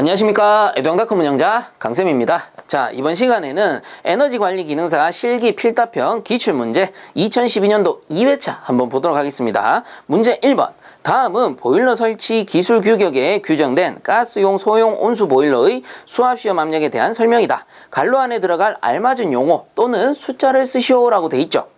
안녕하십니까. 에듀앙닷컴 운영자 강쌤입니다. 자, 이번 시간에는 에너지관리기능사 실기 필답형 기출문제 2012년도 2회차 한번 보도록 하겠습니다. 문제 1번. 다음은 보일러 설치 기술 규격에 규정된 가스용 소형 온수 보일러의 수압시험 압력에 대한 설명이다. 갈로 안에 들어갈 알맞은 용어 또는 숫자를 쓰시오라고 돼 있죠.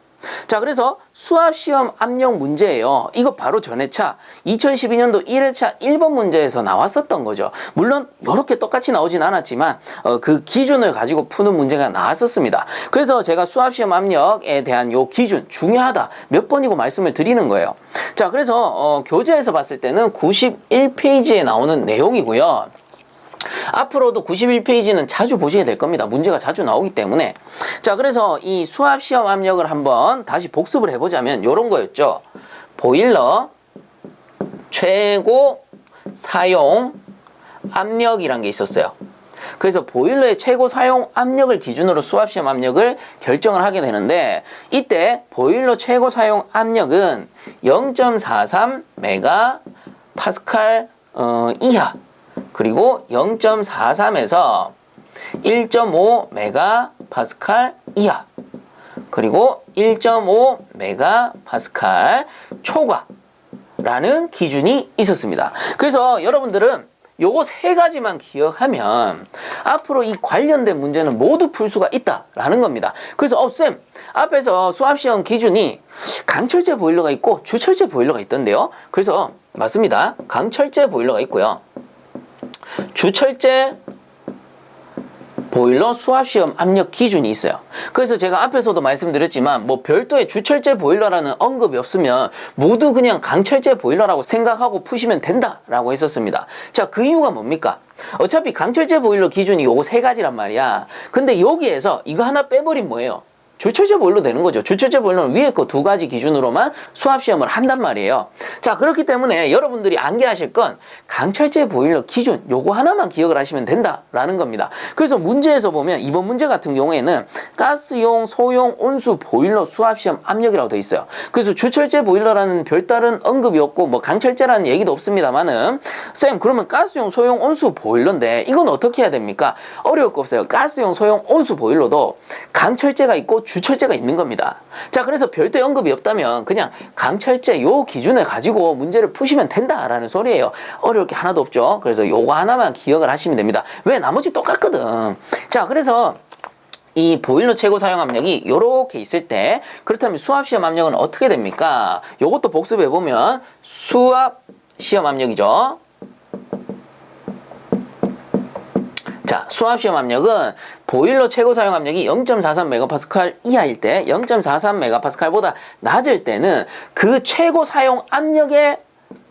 자, 그래서 수압시험 압력 문제예요. 이거 바로 전회차 2012년도 1회차 1번 문제에서 나왔었던 거죠. 물론 이렇게 똑같이 나오진 않았지만 그 기준을 가지고 푸는 문제가 나왔었습니다. 그래서 제가 수압시험 압력에 대한 요 기준 중요하다 몇 번이고 말씀을 드리는 거예요. 자, 그래서 교재에서 봤을 때는 91페이지에 나오는 내용이고요. 앞으로도 91페이지는 자주 보시게 될 겁니다. 문제가 자주 나오기 때문에. 자, 그래서 이 수압시험 압력을 한번 다시 복습을 해보자면 요런 거였죠. 보일러 최고 사용 압력이란 게 있었어요. 그래서 보일러의 최고 사용 압력을 기준으로 수압시험 압력을 결정을 하게 되는데, 이때 보일러 최고 사용 압력은 0.43 메가파스칼 이하, 그리고 0.43에서 1.5 메가파스칼 이하, 그리고 1.5 메가파스칼 초과라는 기준이 있었습니다. 그래서 여러분들은 요거 세 가지만 기억하면 앞으로 이 관련된 문제는 모두 풀 수가 있다라는 겁니다. 그래서 쌤, 앞에서 수압시험 기준이 강철제 보일러가 있고 주철제 보일러가 있던데요. 그래서 맞습니다. 강철제 보일러가 있고요. 주철제 보일러 수압시험 압력 기준이 있어요. 그래서 제가 앞에서도 말씀드렸지만 뭐 별도의 주철제 보일러라는 언급이 없으면 모두 그냥 강철제 보일러라고 생각하고 푸시면 된다라고 했었습니다. 자, 그 이유가 뭡니까? 어차피 강철제 보일러 기준이 요거 세 가지란 말이야. 근데 여기에서 이거 하나 빼버리면 뭐예요? 주철제 보일러 되는 거죠. 주철제 보일러는 위에 거 두 가지 기준으로만 수압시험을 한단 말이에요. 자, 그렇기 때문에 여러분들이 암기하실 건 강철제 보일러 기준 요거 하나만 기억을 하시면 된다라는 겁니다. 그래서 문제에서 보면 이번 문제 같은 경우에는 가스용 소형 온수 보일러 수압시험 압력이라고 돼 있어요. 그래서 주철제 보일러라는 별다른 언급이 없고 뭐 강철제라는 얘기도 없습니다만은, 쌤, 그러면 가스용 소형 온수 보일러인데 이건 어떻게 해야 됩니까? 어려울 거 없어요. 가스용 소형 온수 보일러도 강철제가 있고 주철제가 있는 겁니다. 자, 그래서 별도의 언급이 없다면 그냥 강철제 요 기준을 가지고 문제를 푸시면 된다라는 소리예요. 어려울 게 하나도 없죠. 그래서 요거 하나만 기억을 하시면 됩니다. 왜? 나머지 똑같거든. 자, 그래서 이 보일러 최고 사용 압력이 요렇게 있을 때, 그렇다면 수압시험 압력은 어떻게 됩니까? 요것도 복습해보면 수압시험 압력이죠. 자, 수압시험 압력은 보일러 최고 사용 압력이 0.43 메가파스칼 이하일 때, 0.43 메가파스칼보다 낮을 때는 그 최고 사용 압력의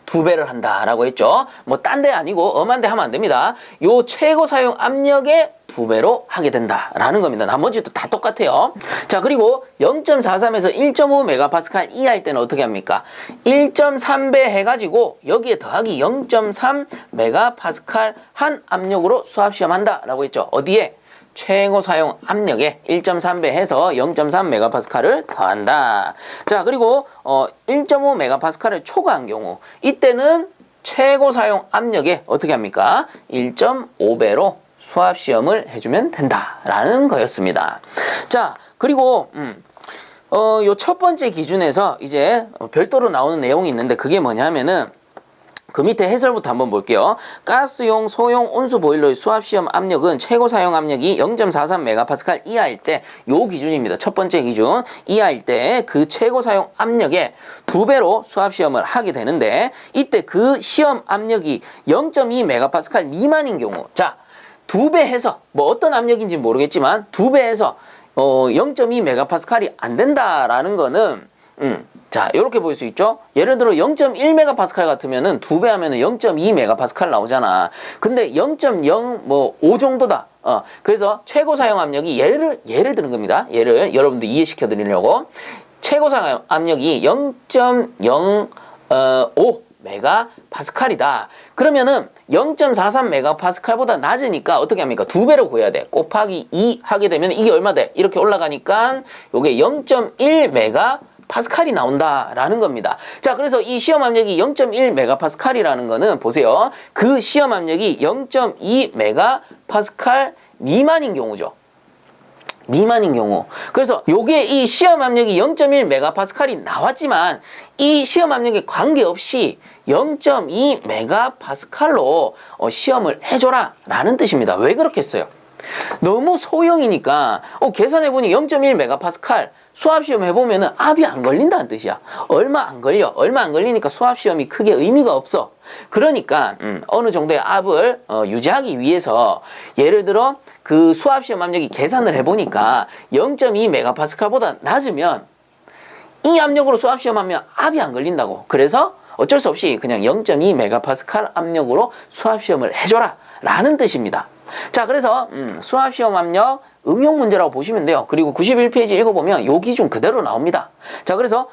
2배를 한다라고 했죠. 뭐 딴 데 아니고 엄한 데 하면 안 됩니다. 요 최고 사용 압력의 2배로 하게 된다라는 겁니다. 나머지도 다 똑같아요. 자, 그리고 0.43에서 1.5 메가파스칼 이하일 때는 어떻게 합니까? 1.3배 해가지고 여기에 더하기 0.3 메가파스칼 한 압력으로 수압시험 한다라고 했죠. 어디에? 최고 사용 압력에 1.3배 해서 0.3 메가파스칼을 더한다. 자, 그리고 1.5 메가파스칼을 초과한 경우, 이때는 최고 사용 압력에 어떻게 합니까? 1.5배로 수압시험을 해주면 된다라는 거였습니다. 자, 그리고 요 첫 번째 기준에서 이제 별도로 나오는 내용이 있는데, 그게 뭐냐면은 그 밑에 해설부터 한번 볼게요. 가스용 소형 온수 보일러의 수압시험 압력은 최고 사용 압력이 0.43 메가파스칼 이하일 때, 요 기준입니다. 첫 번째 기준 이하일 때 그 최고 사용 압력의 2배로 수압시험을 하게 되는데, 이때 그 시험 압력이 0.2 메가파스칼 미만인 경우, 자, 2배 해서 뭐 어떤 압력인지 모르겠지만 2배 해서 0.2 메가파스칼이 안 된다라는 거는 자, 이렇게 볼 수 있죠. 예를 들어 0.1 메가파스칼 같으면은 2배 하면은 0.2 메가파스칼 나오잖아. 근데 0.05 정도다. 그래서 최고 사용 압력이 예를 드는 겁니다. 예를 여러분들 이해시켜 드리려고, 최고 사용 압력이 0.05 메가파스칼이다. 그러면은 0.43 메가파스칼보다 낮으니까 어떻게 합니까? 2배로 구해야 돼. 곱하기 2 하게 되면 이게 얼마 돼? 이렇게 올라가니까 요게 0.1 메가 파스칼이 나온다라는 겁니다. 자, 그래서 이 시험 압력이 0.1 메가파스칼이라는 거는 보세요. 그 시험 압력이 0.2 메가파스칼 미만인 경우죠. 미만인 경우. 그래서 요게 이 시험 압력이 0.1 메가파스칼이 나왔지만 이 시험 압력에 관계없이 0.2 메가파스칼로 시험을 해줘라 라는 뜻입니다. 왜 그렇게 했어요? 너무 소형이니까 계산해보니 0.1 메가파스칼 수압시험 해보면은 압이 안 걸린다는 뜻이야. 얼마 안 걸려. 얼마 안 걸리니까 수압시험이 크게 의미가 없어. 그러니까 어느 정도의 압을 유지하기 위해서 예를 들어 그 수압시험 압력이 계산을 해보니까 0.2 메가파스칼보다 낮으면 이 압력으로 수압시험 하면 압이 안 걸린다고. 그래서 어쩔 수 없이 그냥 0.2 메가파스칼 압력으로 수압시험을 해줘라 라는 뜻입니다. 자, 그래서 수압시험 압력 응용 문제라고 보시면 돼요. 그리고 91페이지 읽어보면 요 기준 그대로 나옵니다. 자, 그래서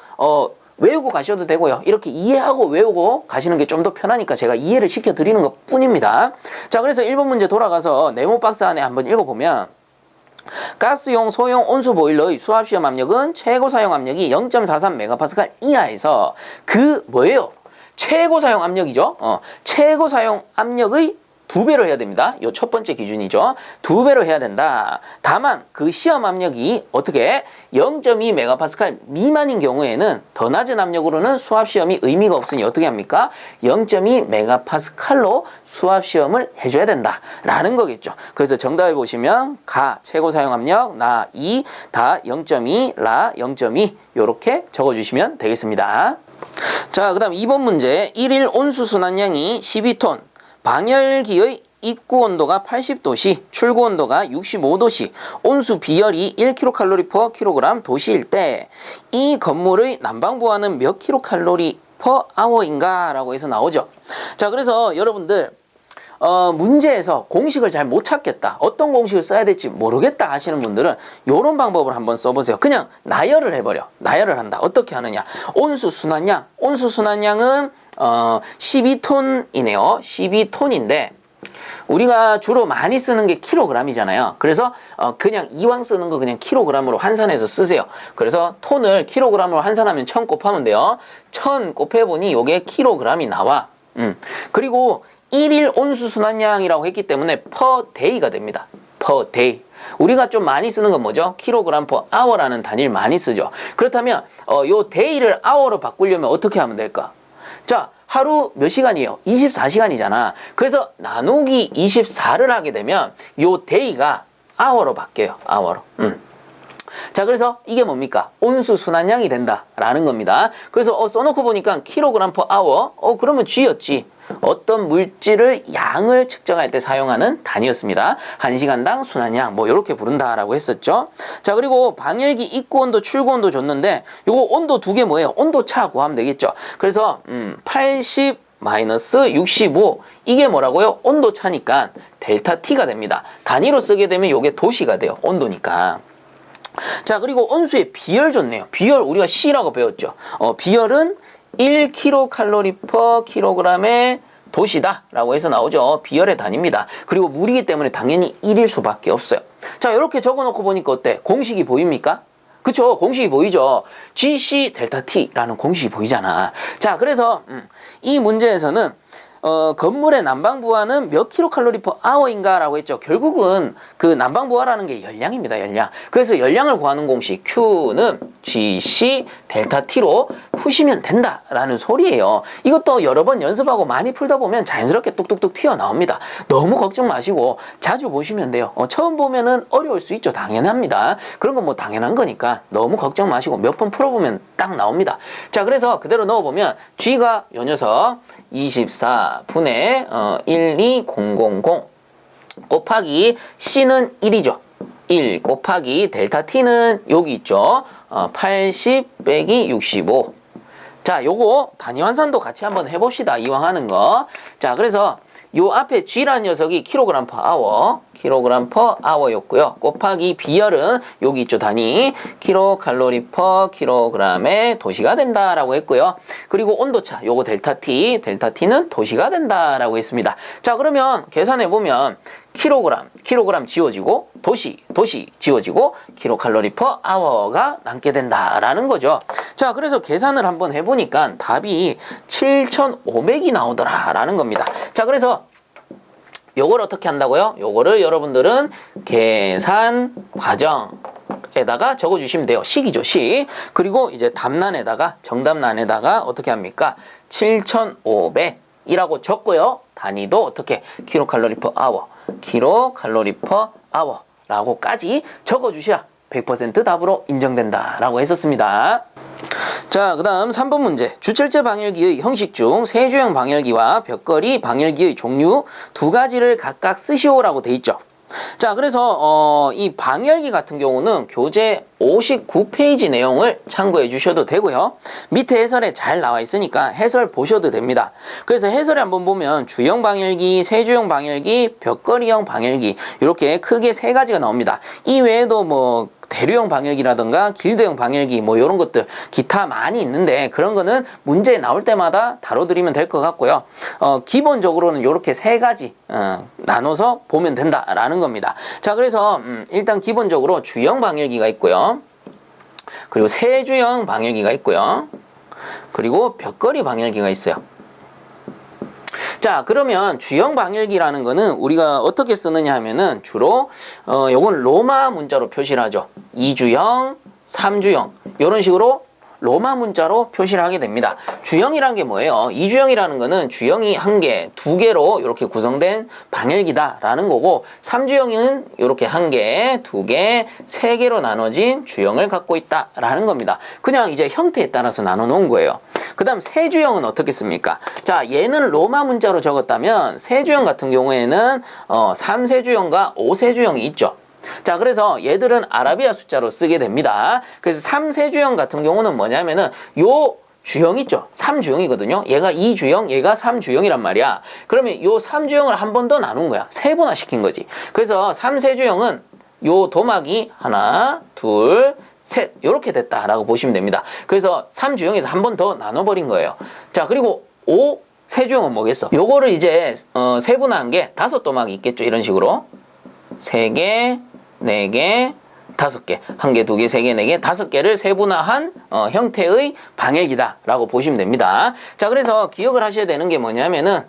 외우고 가셔도 되고요. 이렇게 이해하고 외우고 가시는 게 좀 더 편하니까 제가 이해를 시켜드리는 것 뿐입니다. 자, 그래서 1번 문제 돌아가서 네모 박스 안에 한번 읽어보면 가스용 소형 온수 보일러의 수압시험 압력은 최고 사용 압력이 0.43 메가파스칼 이하에서 그 뭐예요? 최고 사용 압력이죠. 최고 사용 압력의 2배로 해야 됩니다. 요 첫 번째 기준이죠. 2배로 해야 된다. 다만 그 시험 압력이 어떻게 0.2 메가파스칼 미만인 경우에는 더 낮은 압력으로는 수압시험이 의미가 없으니 어떻게 합니까? 0.2 메가파스칼로 수압시험을 해줘야 된다 라는 거겠죠. 그래서 정답을 보시면 가 최고 사용 압력, 나 2, 다 0.2, 라 0.2 요렇게 적어주시면 되겠습니다. 자, 그 다음 2번 문제 1일 온수 순환량이 12톤 방열기의 입구 온도가 80도시, 출구 온도가 65도시, 온수 비열이 1kcal/kg 도시일 때 이 건물의 난방부하는 몇 kcal/h인가? 라고 해서 나오죠. 자, 그래서 여러분들 문제에서 공식을 잘 못 찾겠다. 어떤 공식을 써야 될지 모르겠다 하시는 분들은 이런 방법을 한번 써보세요. 그냥 나열을 해버려. 나열을 한다. 어떻게 하느냐. 온수 순환량. 온수 순환량은 12톤이네요. 12톤인데 우리가 주로 많이 쓰는 게 킬로그램이잖아요. 그래서 그냥 이왕 쓰는 거 그냥 킬로그램으로 환산해서 쓰세요. 그래서 톤을 킬로그램으로 환산하면 1000 곱하면 돼요. 1000 곱해보니 이게 킬로그램이 나와. 그리고 1일 온수 순환량이라고 했기 때문에 per day가 됩니다. per day. 우리가 좀 많이 쓰는 건 뭐죠? 킬로그램 per hour라는 단위를 많이 쓰죠. 그렇다면 요 day를 hour로 바꾸려면 어떻게 하면 될까? 자, 하루 몇 시간이에요? 24시간이잖아. 그래서 나누기 24를 하게 되면 요 day가 hour로 바뀌어요. hour로. 자, 그래서 이게 뭡니까? 온수 순환량이 된다라는 겁니다. 그래서 써놓고 보니까 킬로그램 per hour. 그러면 G였지. 어떤 물질을 양을 측정할 때 사용하는 단위였습니다. 1시간당 순환량 뭐 이렇게 부른다라고 했었죠. 자, 그리고 방열기 입구 온도, 출구 온도 줬는데 요거 온도 두 개 뭐예요? 온도차 구하면 되겠죠. 그래서 80 마이너스 65 이게 뭐라고요? 온도차니까 델타 T가 됩니다. 단위로 쓰게 되면 요게 도시가 돼요. 온도니까. 자, 그리고 온수의 비열 줬네요. 비열 우리가 C라고 배웠죠. 비열은 1kcal/kg의 도시다 라고 해서 나오죠. 비열의 단위입니다. 그리고 물이기 때문에 당연히 1일 수밖에 없어요. 자, 이렇게 적어놓고 보니까 어때? 공식이 보입니까? 그쵸? 공식이 보이죠? GC 델타 T라는 공식이 보이잖아. 자, 그래서 이 문제에서는 건물의 난방부하는 몇 kcal/h인가 라고 했죠. 결국은 그 난방부하라는 게 열량입니다. 열량. 그래서 열량을 구하는 공식 Q는 GC 델타 T로 푸시면 된다라는 소리예요. 이것도 여러 번 연습하고 많이 풀다 보면 자연스럽게 뚝뚝뚝 튀어나옵니다. 너무 걱정 마시고 자주 보시면 돼요. 처음 보면은 어려울 수 있죠. 당연합니다. 그런 건 뭐 당연한 거니까 너무 걱정 마시고 몇 번 풀어보면 딱 나옵니다. 자, 그래서 그대로 넣어보면 G가 요 녀석 24분의 12000 곱하기 C는 1이죠. 1 곱하기 델타 T는 여기 있죠. 80 빼기 65. 자, 요거 단위 환산도 같이 한번 해봅시다. 이왕 하는 거. 자, 그래서 요 앞에 G라는 녀석이 킬로그램 per hour, 킬로그램 per hour였고요. 곱하기 비열은 여기 있죠. 단위 킬로칼로리 per 킬로그램의 도시가 된다라고 했고요. 그리고 온도차 요거 델타 T, 델타 T는 도시가 된다라고 했습니다. 자, 그러면 계산해 보면 킬로그램 지워지고 도시 지워지고 킬로칼로리 퍼 아워가 남게 된다라는 거죠. 자, 그래서 계산을 한번 해보니까 답이 7,500이 나오더라라는 겁니다. 자, 그래서 요걸 어떻게 한다고요? 요거를 여러분들은 계산 과정에다가 적어주시면 돼요. 식이죠, 식. 그리고 이제 답란에다가, 정답란에다가 어떻게 합니까? 7,500이라고 적고요. 단위도 어떻게? 킬로칼로리 퍼 아워, 킬로칼로리 퍼 아워라고까지 적어주셔야 100% 답으로 인정된다라고 했었습니다. 자, 그 다음 3번 문제. 주철제 방열기의 형식 중 세주형 방열기와 벽걸이 방열기의 종류 두 가지를 각각 쓰시오라고 돼 있죠. 자, 그래서 이 방열기 같은 경우는 교재 59페이지 내용을 참고해 주셔도 되고요. 밑에 해설에 잘 나와 있으니까 해설 보셔도 됩니다. 그래서 해설에 한번 보면 주형 방열기, 세주형 방열기, 벽걸이형 방열기 이렇게 크게 세 가지가 나옵니다. 이 외에도 뭐 대류형 방열기라든가 길드형 방열기 뭐 이런 것들 기타 많이 있는데 그런 거는 문제 나올 때마다 다뤄드리면 될 것 같고요. 기본적으로는 이렇게 세 가지 나눠서 보면 된다라는 겁니다. 자, 그래서 일단 기본적으로 주형 방열기가 있고요. 그리고 세주형 방열기가 있고요. 그리고 벽걸이 방열기가 있어요. 자, 그러면 주형 방열기라는 거는 우리가 어떻게 쓰느냐 하면은 주로 요건 로마 문자로 표시를 하죠. 2주형, 3주형 이런 식으로 로마 문자로 표시를 하게 됩니다. 주형이라는 게 뭐예요? 2주형이라는 거는 주형이 1개, 2개로 이렇게 구성된 방열기다라는 거고 3주형은 이렇게 1개, 2개, 3개로 나눠진 주형을 갖고 있다라는 겁니다. 그냥 이제 형태에 따라서 나눠 놓은 거예요. 그 다음 세주형은 어떻게 씁니까? 자, 얘는 로마 문자로 적었다면 세주형 같은 경우에는 3세주형과 5세주형이 있죠. 자, 그래서 얘들은 아라비아 숫자로 쓰게 됩니다. 그래서 3세주형 같은 경우는 뭐냐면은 요 주형 있죠? 3주형이거든요. 얘가 2주형, 얘가 3주형이란 말이야. 그러면 요 3주형을 한 번 더 나눈 거야. 세분화 시킨 거지. 그래서 3세주형은 요 도막이 하나, 둘, 셋 이렇게 됐다라고 보시면 됩니다. 그래서 3주형에서 한 번 더 나눠버린 거예요. 자, 그리고 5세주형은 뭐겠어? 요거를 이제 세분화한 게 5도막이 있겠죠. 이런 식으로 3개, 4개, 5개, 1개, 2개, 3개, 4개, 5개를 세분화한 형태의 방열기다라고 보시면 됩니다. 자, 그래서 기억을 하셔야 되는 게 뭐냐면은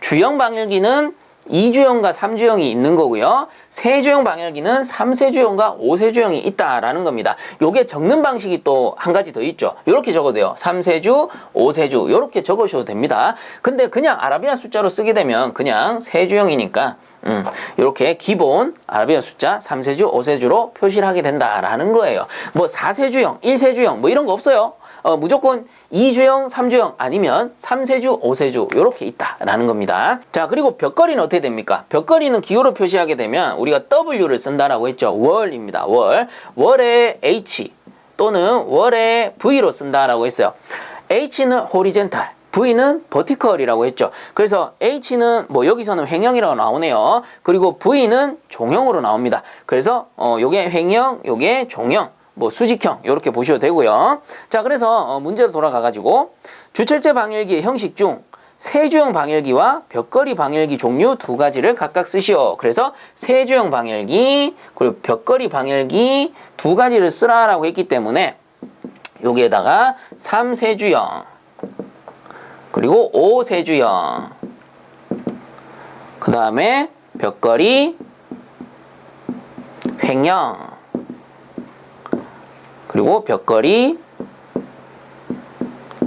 주형 방열기는 2주형과 3주형이 있는 거고요. 세주형 방열기는 3세주형과 5세주형이 있다라는 겁니다. 요게 적는 방식이 또 한 가지 더 있죠. 요렇게 적어도 돼요. 3세주, 5세주 요렇게 적으셔도 됩니다. 근데 그냥 아라비아 숫자로 쓰게 되면 그냥 세주형이니까 이렇게 기본 아라비아 숫자 3세주, 5세주로 표시를 하게 된다라는 거예요. 뭐 4세주형, 1세주형 뭐 이런 거 없어요. 무조건 2주형, 3주형 아니면 3세주, 5세주 이렇게 있다라는 겁니다. 자, 그리고 벽걸이는 어떻게 됩니까? 벽걸이는 기호로 표시하게 되면 우리가 W를 쓴다라고 했죠. 월입니다. 월에 H 또는 월에 V로 쓴다라고 했어요. H는 호리젠탈, V는 버티컬이라고 했죠. 그래서 H는 뭐 여기서는 횡형이라고 나오네요. 그리고 V는 종형으로 나옵니다. 그래서 요게 횡형, 요게 종형. 뭐 수직형 이렇게 보셔도 되고요. 자, 그래서 문제로 돌아가가지고 주철제 방열기의 형식 중 세주형 방열기와 벽걸이 방열기 종류 두 가지를 각각 쓰시오. 그래서 세주형 방열기 그리고 벽걸이 방열기 두 가지를 쓰라라고 했기 때문에 여기에다가 3세주형 그리고 5세주형 그 다음에 벽걸이 횡형 그리고 벽걸이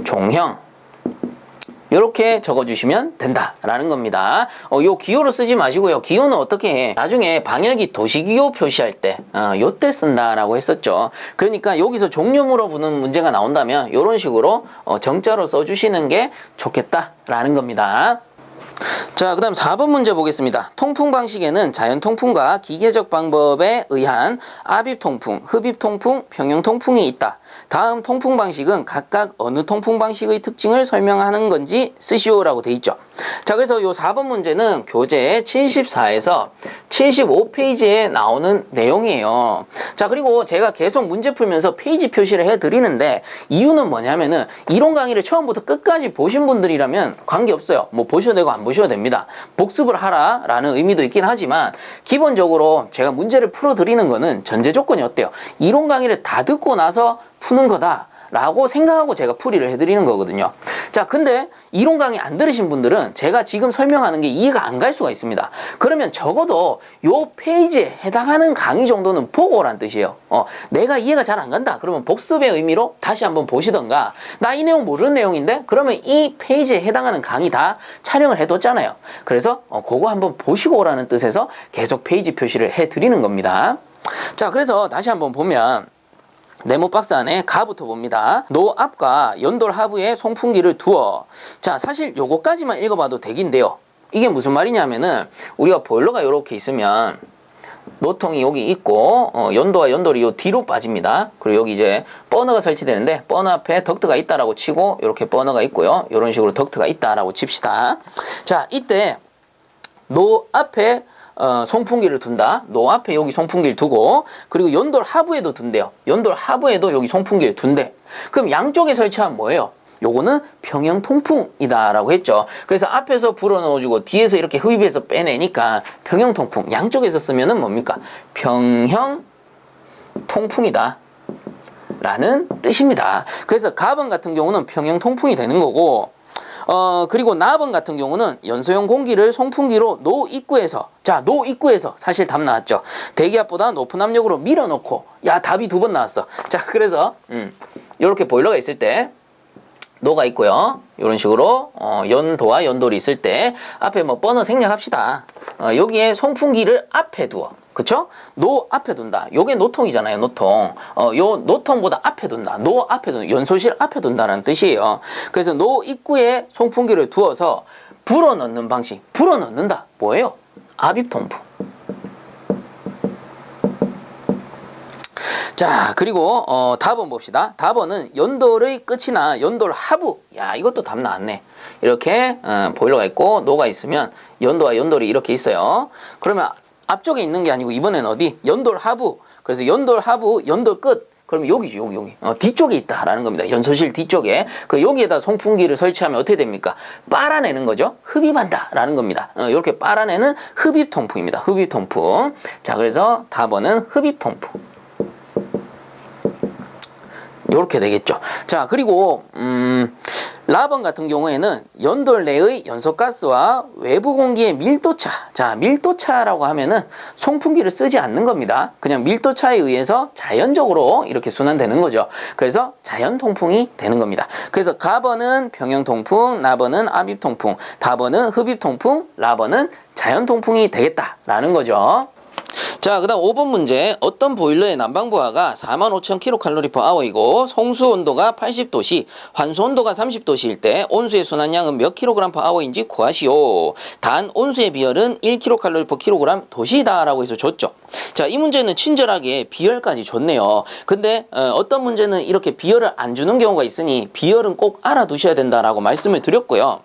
종형 이렇게 적어주시면 된다라는 겁니다. 요 기호로 쓰지 마시고요. 기호는 어떻게 해? 나중에 방열기 도시기호 표시할 때 요때 쓴다라고 했었죠. 그러니까 여기서 종류 물어보는 문제가 나온다면 이런 식으로 정자로 써주시는 게 좋겠다라는 겁니다. 자, 그 다음 4번 문제 보겠습니다. 통풍 방식에는 자연 통풍과 기계적 방법에 의한 압입 통풍, 흡입 통풍, 평형 통풍이 있다. 다음 통풍 방식은 각각 어느 통풍 방식의 특징을 설명하는 건지 쓰시오라고 돼 있죠. 자, 그래서 요 4번 문제는 교재 74에서 75페이지에 나오는 내용이에요. 자, 그리고 제가 계속 문제 풀면서 페이지 표시를 해드리는데 이유는 뭐냐면은 이론 강의를 처음부터 끝까지 보신 분들이라면 관계없어요. 뭐 보셔도 되고 안 보셔도 됩니다. 복습을 하라라는 의미도 있긴 하지만 기본적으로 제가 문제를 풀어드리는 거는 전제 조건이 어때요? 이론 강의를 다 듣고 나서 푸는 거다 라고 생각하고 제가 풀이를 해드리는 거거든요. 자, 근데 이론 강의 안 들으신 분들은 제가 지금 설명하는 게 이해가 안 갈 수가 있습니다. 그러면 적어도 요 페이지에 해당하는 강의 정도는 보고 오란 뜻이에요. 내가 이해가 잘 안 간다. 그러면 복습의 의미로 다시 한번 보시던가, 나 이 내용 모르는 내용인데? 그러면 이 페이지에 해당하는 강의 다 촬영을 해뒀잖아요. 그래서 그거 한번 보시고 오라는 뜻에서 계속 페이지 표시를 해드리는 겁니다. 자, 그래서 다시 한번 보면 네모 박스 안에 가부터 봅니다. 노 앞과 연돌 하부에 송풍기를 두어. 자, 사실 요거까지만 읽어봐도 되긴데요. 이게 무슨 말이냐면은 우리가 보일러가 이렇게 있으면 노통이 여기 있고 연도와 연돌이 요 뒤로 빠집니다. 그리고 여기 이제 버너가 설치되는데 버너 앞에 덕트가 있다라고 치고 이렇게 버너가 있고요. 이런 식으로 덕트가 있다라고 칩시다. 자, 이때 노 앞에 송풍기를 둔다. 노 앞에 여기 송풍기를 두고, 그리고 연돌 하부에도 둔대요. 연돌 하부에도 여기 송풍기를 둔대. 그럼 양쪽에 설치하면 뭐예요? 요거는 평형 통풍이다 라고 했죠. 그래서 앞에서 불어 넣어주고 뒤에서 이렇게 흡입해서 빼내니까 평형 통풍. 양쪽에서 쓰면은 뭡니까? 평형 통풍이다 라는 뜻입니다. 그래서 가번 같은 경우는 평형 통풍이 되는 거고, 그리고 나번 같은 경우는 연소형 공기를 송풍기로 노 입구에서, 자, 노 입구에서 사실 답 나왔죠. 대기압보다 높은 압력으로 밀어넣고, 야, 답이 2번 나왔어. 자, 그래서 이렇게 보일러가 있을 때 노가 있고요. 이런 식으로 연도와 연돌이 있을 때 앞에 뭐 버너 생략합시다. 여기에 송풍기를 앞에 두어. 그쵸? 노 앞에 둔다. 요게 노통이잖아요, 노통. 요 노통보다 앞에 둔다. 노 앞에 둔다. 연소실 앞에 둔다라는 뜻이에요. 그래서 노 입구에 송풍기를 두어서 불어넣는 방식. 불어넣는다. 뭐예요? 압입통풍. 자, 그리고 답은 봅시다. 답은 연돌의 끝이나 연돌 하부. 야, 이것도 답 나왔네. 이렇게 보일러가 있고 노가 있으면 연도와 연돌이 이렇게 있어요. 그러면 앞쪽에 있는 게 아니고 이번엔 어디? 연돌 하부. 그래서 연돌 하부, 연돌 끝. 그러면 여기지, 여기. 뒤쪽에 있다라는 겁니다. 연소실 뒤쪽에. 여기에다 송풍기를 설치하면 어떻게 됩니까? 빨아내는 거죠. 흡입한다라는 겁니다. 이렇게 빨아내는 흡입통풍입니다. 흡입통풍. 자, 그래서 답은 흡입통풍. 이렇게 되겠죠. 자, 그리고 라번 같은 경우에는 연돌 내의 연소가스와 외부 공기의 밀도차. 자, 밀도차라고 하면은 송풍기를 쓰지 않는 겁니다. 그냥 밀도차에 의해서 자연적으로 이렇게 순환되는 거죠. 그래서 자연통풍이 되는 겁니다. 그래서 가번은 평형통풍, 나번은 압입통풍, 다번은 흡입통풍, 라번은 자연통풍이 되겠다라는 거죠. 자, 그 다음 5번 문제. 어떤 보일러의 난방부하가 45,000kcal/h이고 송수 온도가 80도씨, 환수 온도가 30도씨일 때 온수의 순환량은 몇 kg/h인지 구하시오. 단 온수의 비열은 1kcal/kg 도시다 라고 해서 줬죠. 자, 이 문제는 친절하게 비열까지 줬네요. 근데 어떤 문제는 이렇게 비열을 안 주는 경우가 있으니 비열은 꼭 알아두셔야 된다라고 말씀을 드렸고요.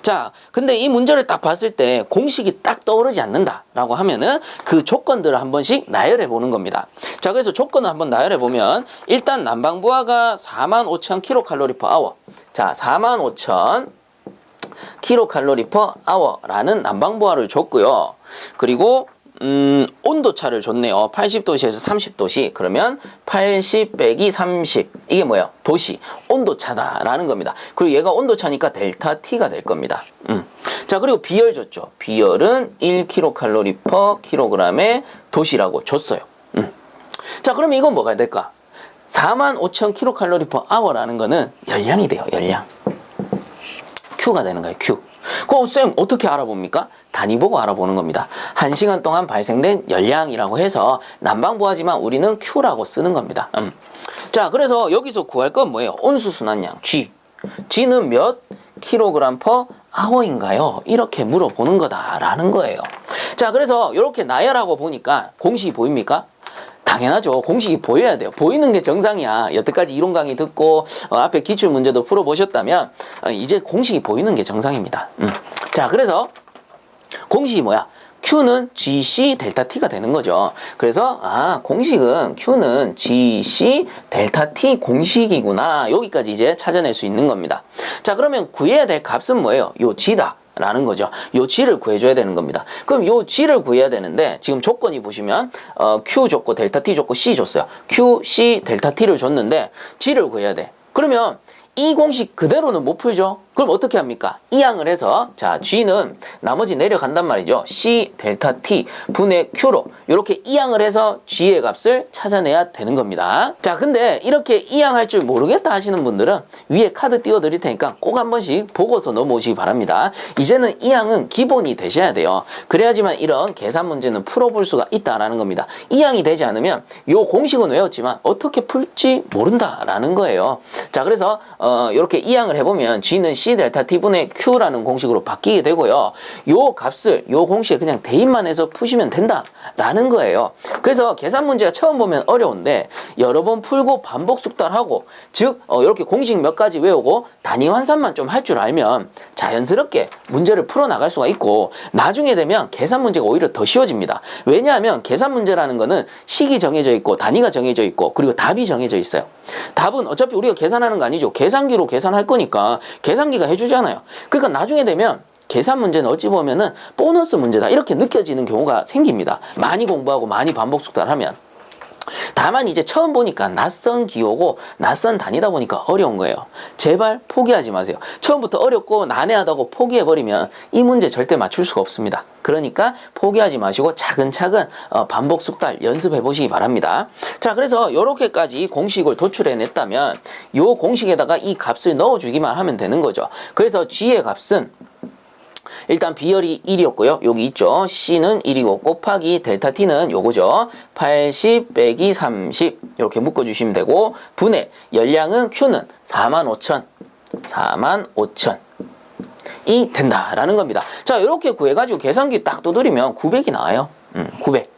자, 근데 이 문제를 딱 봤을 때 공식이 딱 떠오르지 않는다라고 하면은 그 조건들을 한 번씩 나열해 보는 겁니다. 자, 그래서 조건을 한번 나열해 보면 일단 난방부하가 45,000kcal/h. 자, 45,000kcal/h라는 난방부하를 줬고요. 그리고 온도차를 줬네요. 80도씨에서 30도씨. 그러면 80 빼기 30. 이게 뭐예요? 도시. 온도차다라는 겁니다. 그리고 얘가 온도차니까 델타 T가 될 겁니다. 자, 그리고 비열 줬죠. 비열은 1kcal/kg의 도시라고 줬어요. 자, 그러면 이건 뭐가 될까? 45,000kcal/h라는 거는 열량이 돼요. 열량. Q가 되는 거예요. Q. 그럼 쌤 어떻게 알아봅니까? 단위 보고 알아보는 겁니다. 1시간 동안 발생된 열량이라고 해서 난방부하지만 우리는 Q라고 쓰는 겁니다. 자, 그래서 여기서 구할 건 뭐예요? 온수순환량 G. G는 몇 kg/h인가요? 이렇게 물어보는 거다라는 거예요. 자, 그래서 이렇게 나열하고 보니까 공식이 보입니까? 당연하죠. 공식이 보여야 돼요. 보이는 게 정상이야. 여태까지 이론 강의 듣고 앞에 기출 문제도 풀어보셨다면 이제 공식이 보이는 게 정상입니다. 자, 그래서 공식이 뭐야? Q는 GC 델타 T가 되는 거죠. 그래서 공식은 Q는 GC 델타 T 공식이구나. 여기까지 이제 찾아낼 수 있는 겁니다. 자, 그러면 구해야 될 값은 뭐예요? 요 G다. 라는 거죠. 요 G를 구해줘야 되는 겁니다. 그럼 요 G를 구해야 되는데 지금 조건이 보시면 Q 줬고 델타 T 줬고 C 줬어요. Q, C, 델타 T를 줬는데 G를 구해야 돼. 그러면 이 공식 그대로는 못 풀죠. 그럼 어떻게 합니까? 이항을 해서 자 G는 나머지 내려간단 말이죠. C 델타 T 분의 Q로 이렇게 이항을 해서 G의 값을 찾아내야 되는 겁니다. 자, 근데 이렇게 이항할 줄 모르겠다 하시는 분들은 위에 카드 띄워 드릴 테니까 꼭 한 번씩 보고서 넘어오시기 바랍니다. 이제는 이항은 기본이 되셔야 돼요. 그래야지만 이런 계산 문제는 풀어볼 수가 있다라는 겁니다. 이항이 되지 않으면 요 공식은 외웠지만 어떻게 풀지 모른다라는 거예요. 자, 그래서 이렇게 이항을 해보면 G는 C 델타 T분의 Q라는 공식으로 바뀌게 되고요. 요 값을 요 공식에 그냥 대입만 해서 푸시면 된다라는 거예요. 그래서 계산 문제가 처음 보면 어려운데 여러 번 풀고 반복 숙달하고 즉 이렇게 공식 몇 가지 외우고 단위 환산만 좀 할 줄 알면 자연스럽게 문제를 풀어나갈 수가 있고 나중에 되면 계산 문제가 오히려 더 쉬워집니다. 왜냐하면 계산 문제라는 거는 식이 정해져 있고 단위가 정해져 있고 그리고 답이 정해져 있어요. 답은 어차피 우리가 계산하는 거 아니죠. 계산기로 계산할 거니까 계산기가 해주잖아요. 그러니까 나중에 되면 계산 문제는 어찌 보면은 보너스 문제다 이렇게 느껴지는 경우가 생깁니다. 많이 공부하고 많이 반복 숙달하면. 다만 이제 처음 보니까 낯선 기호고 낯선 단위다 보니까 어려운 거예요. 제발 포기하지 마세요. 처음부터 어렵고 난해하다고 포기해버리면 이 문제 절대 맞출 수가 없습니다. 그러니까 포기하지 마시고 차근차근 반복 숙달 연습해 보시기 바랍니다. 자, 그래서 이렇게까지 공식을 도출해냈다면 이 공식에다가 이 값을 넣어주기만 하면 되는 거죠. 그래서 G의 값은 일단 B열이 1이었고요. 여기 있죠. C는 1이고 곱하기 델타 T는 요거죠. 80 빼기 30 이렇게 묶어주시면 되고 분의 열량은 Q는 45,000 이 된다라는 겁니다. 자, 이렇게 구해가지고 계산기 딱 두드리면 900이 나와요. 900.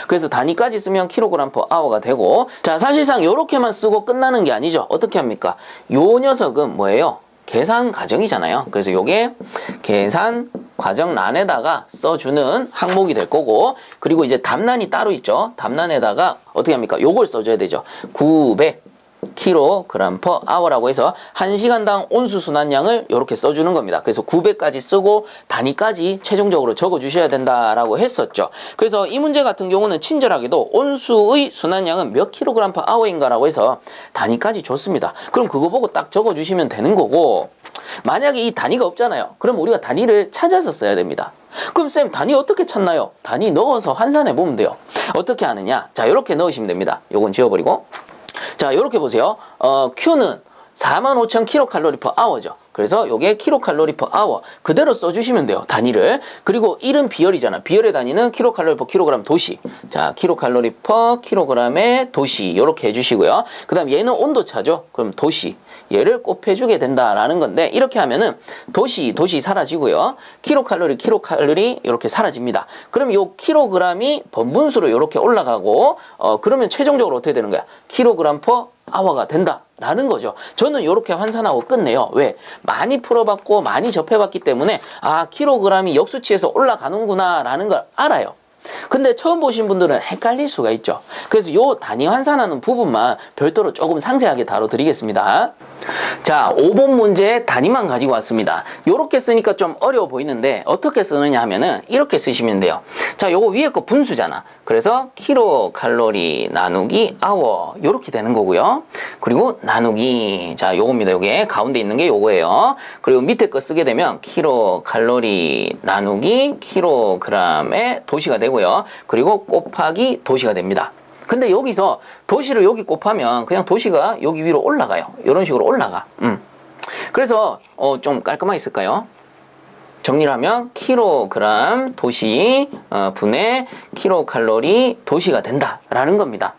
그래서 단위까지 쓰면 kg/h가 되고 자, 사실상 이렇게만 쓰고 끝나는 게 아니죠. 어떻게 합니까? 요 녀석은 뭐예요? 계산 과정이잖아요. 그래서 요게 계산 과정란에다가 써주는 항목이 될 거고 그리고 이제 답란이 따로 있죠. 답란에다가 어떻게 합니까? 요걸 써줘야 되죠. 900kg/h라고 해서 1시간당 온수 순환량을 이렇게 써주는 겁니다. 그래서 900까지 쓰고 단위까지 최종적으로 적어주셔야 된다라고 했었죠. 그래서 이 문제 같은 경우는 친절하게도 온수의 순환량은 몇 kg/h인가라고 해서 단위까지 줬습니다. 그럼 그거 보고 딱 적어주시면 되는 거고 만약에 이 단위가 없잖아요. 그럼 우리가 단위를 찾아서 써야 됩니다. 그럼 쌤 단위 어떻게 찾나요? 단위 넣어서 환산해 보면 돼요. 어떻게 하느냐? 자, 이렇게 넣으시면 됩니다. 요건 지워버리고 자, 이렇게 보세요. Q는 45,000kcal/h죠. 그래서 요게 kcal/h 그대로 써주시면 돼요. 단위를. 그리고 1은 비열이잖아. 비열의 단위는 kcal/kg 도시. 자, kcal/kg의 도시 이렇게 해주시고요. 그 다음 얘는 온도차죠. 그럼 도시. 얘를 곱해주게 된다라는 건데 이렇게 하면은 도시 사라지고요. kcal 이렇게 사라집니다. 그럼 요 kg이 번분수로 이렇게 올라가고 그러면 최종적으로 어떻게 되는 거야? kg/h가 된다라는 거죠. 저는 이렇게 환산하고 끝내요. 왜? 많이 풀어봤고 많이 접해봤기 때문에 kg이 역수치에서 올라가는구나 라는 걸 알아요. 근데 처음 보신 분들은 헷갈릴 수가 있죠. 그래서 요 단위 환산하는 부분만 별도로 조금 상세하게 다뤄드리겠습니다. 자, 5번 문제 단위만 가지고 왔습니다. 요렇게 쓰니까 좀 어려워 보이는데 어떻게 쓰느냐 하면은 이렇게 쓰시면 돼요. 자, 요거 위에 거 분수잖아. 그래서 kcal 나누기 hour 요렇게 되는 거고요. 그리고 나누기 자, 요겁니다. 요게 가운데 있는 게 요거예요. 그리고 밑에 거 쓰게 되면 kcal 나누기 kg의 도시가 되고요. 그리고 곱하기 도시가 됩니다. 근데 여기서 도시를 여기 곱하면 그냥 도시가 여기 위로 올라가요. 이런 식으로 올라가. 그래서 좀 깔끔하게 쓸까요? 정리를 하면 kg 도시 분의 kcal 도시가 된다라는 겁니다.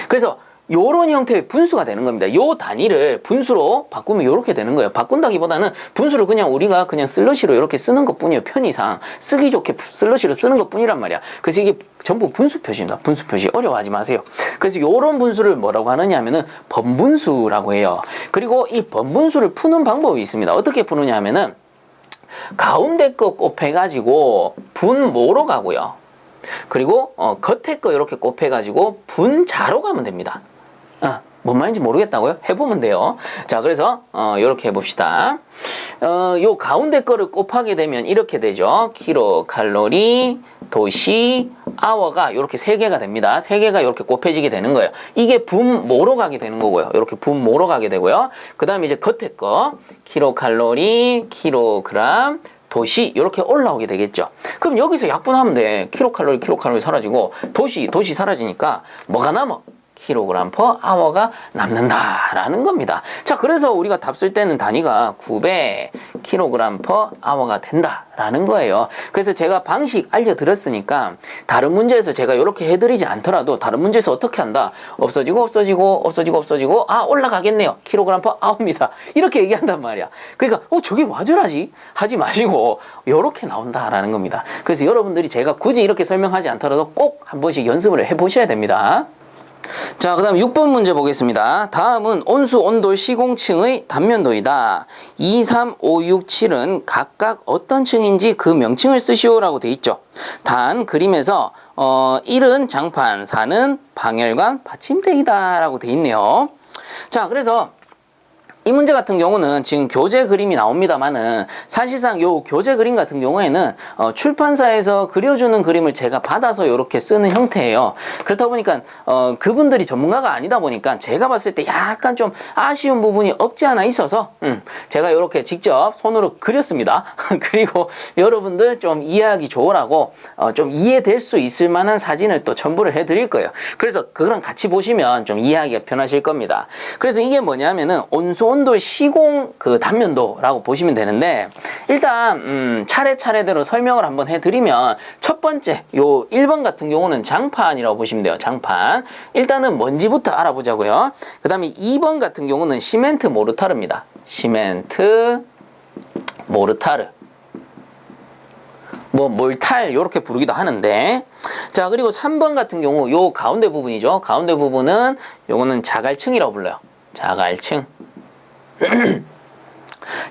그래서 요런 형태의 분수가 되는 겁니다. 요 단위를 분수로 바꾸면 요렇게 되는 거예요. 바꾼다기보다는 분수를 그냥 우리가 그냥 슬러시로 이렇게 쓰는 것 뿐이에요. 편의상 쓰기 좋게 슬러시로 쓰는 것 뿐이란 말이야. 그래서 이게 전부 분수 표시입니다. 분수 표시. 어려워하지 마세요. 그래서 요런 분수를 뭐라고 하느냐 하면은 번분수라고 해요. 그리고 이 번분수를 푸는 방법이 있습니다. 어떻게 푸느냐 하면은 가운데 거 곱해가지고 분모로 가고요. 그리고 겉에 거 이렇게 곱해가지고 분자로 가면 됩니다. 뭔 말인지 모르겠다고요? 해보면 돼요. 자, 그래서 이렇게 해봅시다. 요 가운데 거를 곱하게 되면 이렇게 되죠. 킬로칼로리, 도시, 아워가 이렇게 세 개가 됩니다. 세 개가 이렇게 곱해지게 되는 거예요. 이게 분모로 가게 되는 거고요. 이렇게 분모로 가게 되고요. 그 다음에 이제 겉에 거 킬로칼로리, 킬로그램, 도시 이렇게 올라오게 되겠죠. 그럼 여기서 약분하면 돼. 킬로칼로리 사라지고 도시 사라지니까 뭐가 남아? 킬로그램 퍼 아워가 남는다라는 겁니다. 자, 그래서 우리가 답 쓸 때는 단위가 900 킬로그램 퍼 아워가 된다라는 거예요. 그래서 제가 방식 알려드렸으니까 다른 문제에서 제가 이렇게 해드리지 않더라도 다른 문제에서 어떻게 한다? 없어지고 올라가겠네요. 킬로그램 퍼 아워입니다. 이렇게 얘기한단 말이야. 그러니까 저게 와저라지? 하지 마시고 이렇게 나온다라는 겁니다. 그래서 여러분들이 제가 굳이 이렇게 설명하지 않더라도 꼭 한 번씩 연습을 해보셔야 됩니다. 자, 그 다음 6번 문제 보겠습니다. 다음은 온수, 온돌, 시공층의 단면도이다. 2, 3, 5, 6, 7은 각각 어떤 층인지 그 명칭을 쓰시오 라고 돼 있죠. 단 그림에서 1은 장판, 4는 방열관, 받침대이다 라고 돼 있네요. 자, 그래서 이 문제 같은 경우는 지금 교재 그림이 나옵니다만은 사실상 요 교재 그림 같은 경우에는 출판사에서 그려주는 그림을 제가 받아서 이렇게 쓰는 형태예요. 그렇다 보니까 그분들이 전문가가 아니다 보니까 제가 봤을 때 약간 좀 아쉬운 부분이 없지 않아 있어서 제가 이렇게 직접 손으로 그렸습니다. 그리고 여러분들 좀 이해하기 좋으라고 좀 이해될 수 있을 만한 사진을 또 첨부를 해드릴 거예요. 그래서 그거랑 같이 보시면 좀 이해하기가 편하실 겁니다. 그래서 이게 뭐냐면은 온수 온돌 시공 그 단면도라고 보시면 되는데 일단 차례차례대로 설명을 한번 해드리면 첫 번째 요 1번 같은 경우는 장판이라고 보시면 돼요. 장판. 일단은 뭔지부터 알아보자고요. 그 다음에 2번 같은 경우는 시멘트 모르타르입니다. 시멘트 모르타르. 뭐 몰탈 이렇게 부르기도 하는데 자, 그리고 3번 같은 경우 요 가운데 부분이죠. 가운데 부분은 요거는 자갈층이라고 불러요. 자갈층.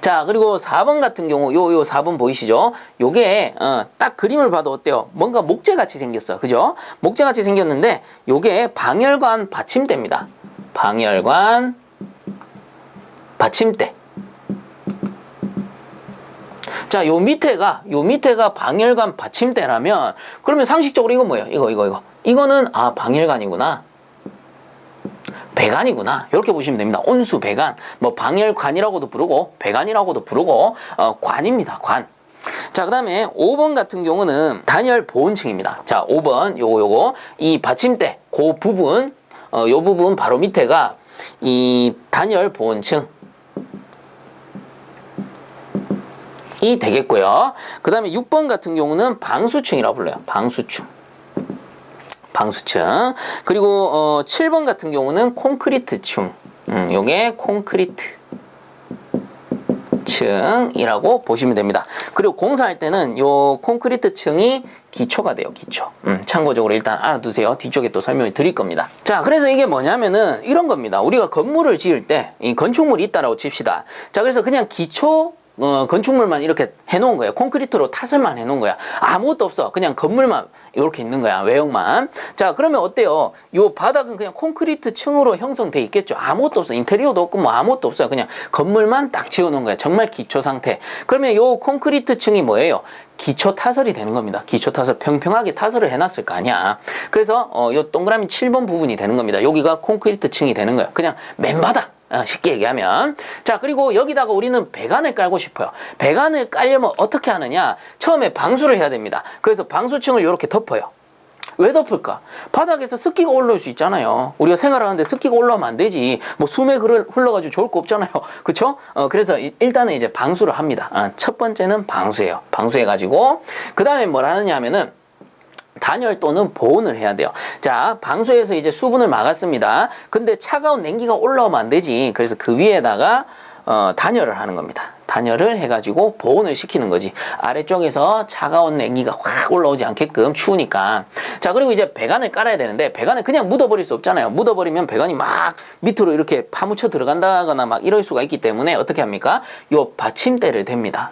자, 그리고 4번 같은 경우 요 4번 보이시죠? 요게 딱 그림을 봐도 어때요? 뭔가 목재같이 생겼어. 그죠? 목재같이 생겼는데 요게 방열관 받침대입니다. 방열관 받침대. 자, 요 밑에가 방열관 받침대라면 그러면 상식적으로 이건 뭐예요? 이거. 이거는 방열관이구나. 배관이구나. 이렇게 보시면 됩니다. 온수 배관. 뭐 방열관이라고도 부르고 배관이라고도 부르고 관입니다. 관. 자, 그다음에 5번 같은 경우는 단열 보온층입니다. 자, 5번 요거 이 받침대 그 부분 요 부분 바로 밑에가 이 단열 보온층 이 되겠고요. 그 다음에 6번 같은 경우는 방수층이라고 불러요. 방수층. 그리고 7번 같은 경우는 콘크리트층. 요게 콘크리트 층이라고 보시면 됩니다. 그리고 공사할 때는 요 콘크리트 층이 기초가 돼요. 기초. 참고적으로 일단 알아두세요. 뒤쪽에 또 설명을 드릴 겁니다. 자, 그래서 이게 뭐냐면은 이런 겁니다. 우리가 건물을 지을 때 이 건축물이 있다라고 칩시다. 자, 그래서 그냥 기초 건축물만 이렇게 해놓은 거예요. 콘크리트로 타설만 해놓은 거야. 아무것도 없어. 그냥 건물만 이렇게 있는 거야. 외형만. 자, 그러면 어때요? 요 바닥은 그냥 콘크리트 층으로 형성돼 있겠죠. 아무것도 없어. 인테리어도 없고 뭐 아무것도 없어요. 그냥 건물만 딱 지어놓은 거야. 정말 기초 상태. 그러면 요 콘크리트 층이 뭐예요? 기초 타설이 되는 겁니다. 기초 타설, 평평하게 타설을 해놨을 거 아니야. 그래서 요 동그라미 7번 부분이 되는 겁니다. 여기가 콘크리트 층이 되는 거예요. 그냥 맨바닥. 쉽게 얘기하면. 자, 그리고 여기다가 우리는 배관을 깔고 싶어요. 배관을 깔려면 어떻게 하느냐? 처음에 방수를 해야 됩니다. 그래서 방수층을 이렇게 덮어요. 왜 덮을까? 바닥에서 습기가 올라올 수 있잖아요. 우리가 생활하는데 습기가 올라오면 안 되지. 뭐 숨에 흘러가지고 좋을 거 없잖아요. 그쵸? 그래서 일단은 이제 방수를 합니다. 첫 번째는 방수예요. 방수해가지고 그 다음에 뭘 하느냐 하면은 단열 또는 보온을 해야 돼요. 자, 방수에서 이제 수분을 막았습니다. 근데 차가운 냉기가 올라오면 안 되지. 그래서 그 위에다가 단열을 하는 겁니다. 단열을 해가지고 보온을 시키는 거지. 아래쪽에서 차가운 냉기가 확 올라오지 않게끔 추우니까. 자, 그리고 이제 배관을 깔아야 되는데 배관을 그냥 묻어버릴 수 없잖아요. 묻어버리면 배관이 막 밑으로 이렇게 파묻혀 들어간다거나 막 이럴 수가 있기 때문에 어떻게 합니까? 요 받침대를 댑니다.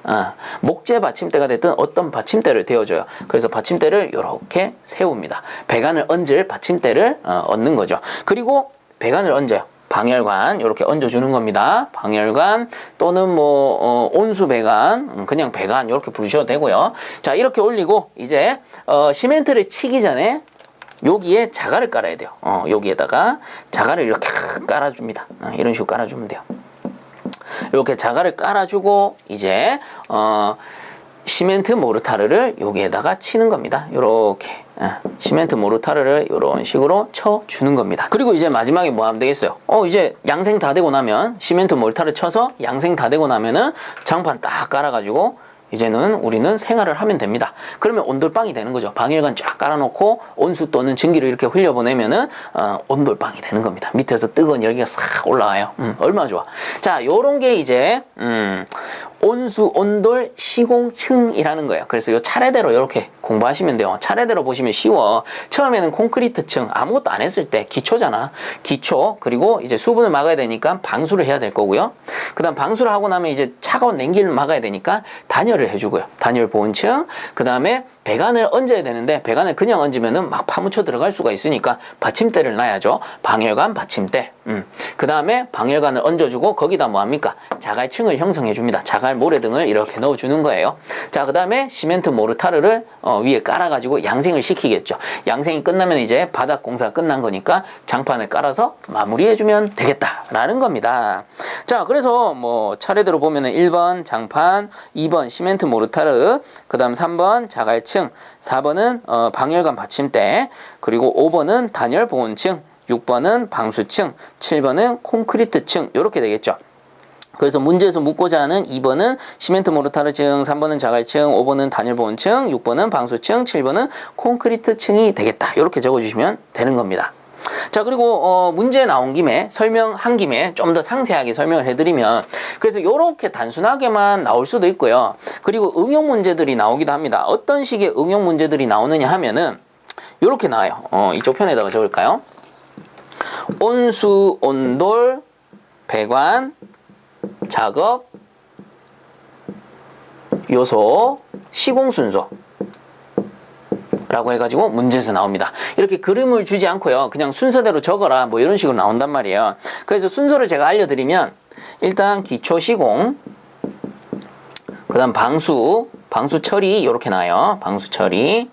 목재 받침대가 됐든 어떤 받침대를 대어줘요. 그래서 받침대를 이렇게 세웁니다. 배관을 얹을 받침대를 얹는 거죠. 그리고 배관을 얹어요. 방열관 이렇게 얹어주는 겁니다. 방열관 또는 뭐 온수 배관, 그냥 배관 이렇게 부르셔도 되고요. 자, 이렇게 올리고 이제 시멘트를 치기 전에 여기에 자갈을 깔아야 돼요. 여기에다가 자갈을 이렇게 깔아줍니다. 이런 식으로 깔아주면 돼요. 이렇게 자갈을 깔아주고 이제 시멘트 모르타르를 여기에다가 치는 겁니다. 요렇게 시멘트 모르타르를 이런 식으로 쳐주는 겁니다. 그리고 이제 마지막에 뭐 하면 되겠어요? 이제 양생 다 되고 나면 시멘트 모르타르 쳐서 양생 다 되고 나면은 장판 딱 깔아가지고 이제는 우리는 생활을 하면 됩니다. 그러면 온돌방이 되는 거죠. 방열관 쫙 깔아놓고 온수 또는 증기를 이렇게 흘려보내면은 온돌방이 되는 겁니다. 밑에서 뜨거운 열기가 싹 올라와요. 얼마나 좋아. 자, 요런 게 이제 온수, 온돌, 시공층이라는 거예요. 그래서 요 차례대로 이렇게 공부하시면 돼요. 차례대로 보시면 쉬워. 처음에는 콘크리트층 아무것도 안 했을 때 기초잖아. 기초, 그리고 이제 수분을 막아야 되니까 방수를 해야 될 거고요. 그 다음 방수를 하고 나면 이제 차가운 냉기를 막아야 되니까 단열을 해주고요. 단열 보온층. 그 다음에 배관을 얹어야 되는데 배관을 그냥 얹으면은 막 파묻혀 들어갈 수가 있으니까 받침대를 놔야죠. 방열관 받침대. 그 다음에 방열관을 얹어주고 거기다 뭐합니까? 자갈층을 형성해 줍니다. 자갈 모래등을 이렇게 넣어주는 거예요. 자, 그 다음에 시멘트 모르타르를 위에 깔아가지고 양생을 시키겠죠. 양생이 끝나면 이제 바닥 공사가 끝난 거니까 장판을 깔아서 마무리해주면 되겠다라는 겁니다. 자, 그래서 뭐 차례대로 보면은 1번 장판, 2번 시멘트 모르타르, 그 다음 3번 자갈층, 4번은 방열관 받침대, 그리고 5번은 단열 보온층, 6번은 방수층, 7번은 콘크리트층 이렇게 되겠죠. 그래서 문제에서 묻고자 하는 2번은 시멘트 모르타르층, 3번은 자갈층, 5번은 단열보온층, 6번은 방수층, 7번은 콘크리트층이 되겠다. 이렇게 적어주시면 되는 겁니다. 자, 그리고 문제 나온 김에 설명한 김에 좀 더 상세하게 설명을 해드리면 그래서 이렇게 단순하게만 나올 수도 있고요. 그리고 응용 문제들이 나오기도 합니다. 어떤 식의 응용 문제들이 나오느냐 하면은 이렇게 나와요. 이쪽 편에다가 적을까요? 온수, 온돌, 배관, 작업, 요소, 시공순서 라고 해가지고 문제에서 나옵니다. 이렇게 그림을 주지 않고요. 그냥 순서대로 적어라 뭐 이런 식으로 나온단 말이에요. 그래서 순서를 제가 알려드리면 일단 기초 시공, 그 다음 방수 처리 이렇게 나와요. 방수 처리,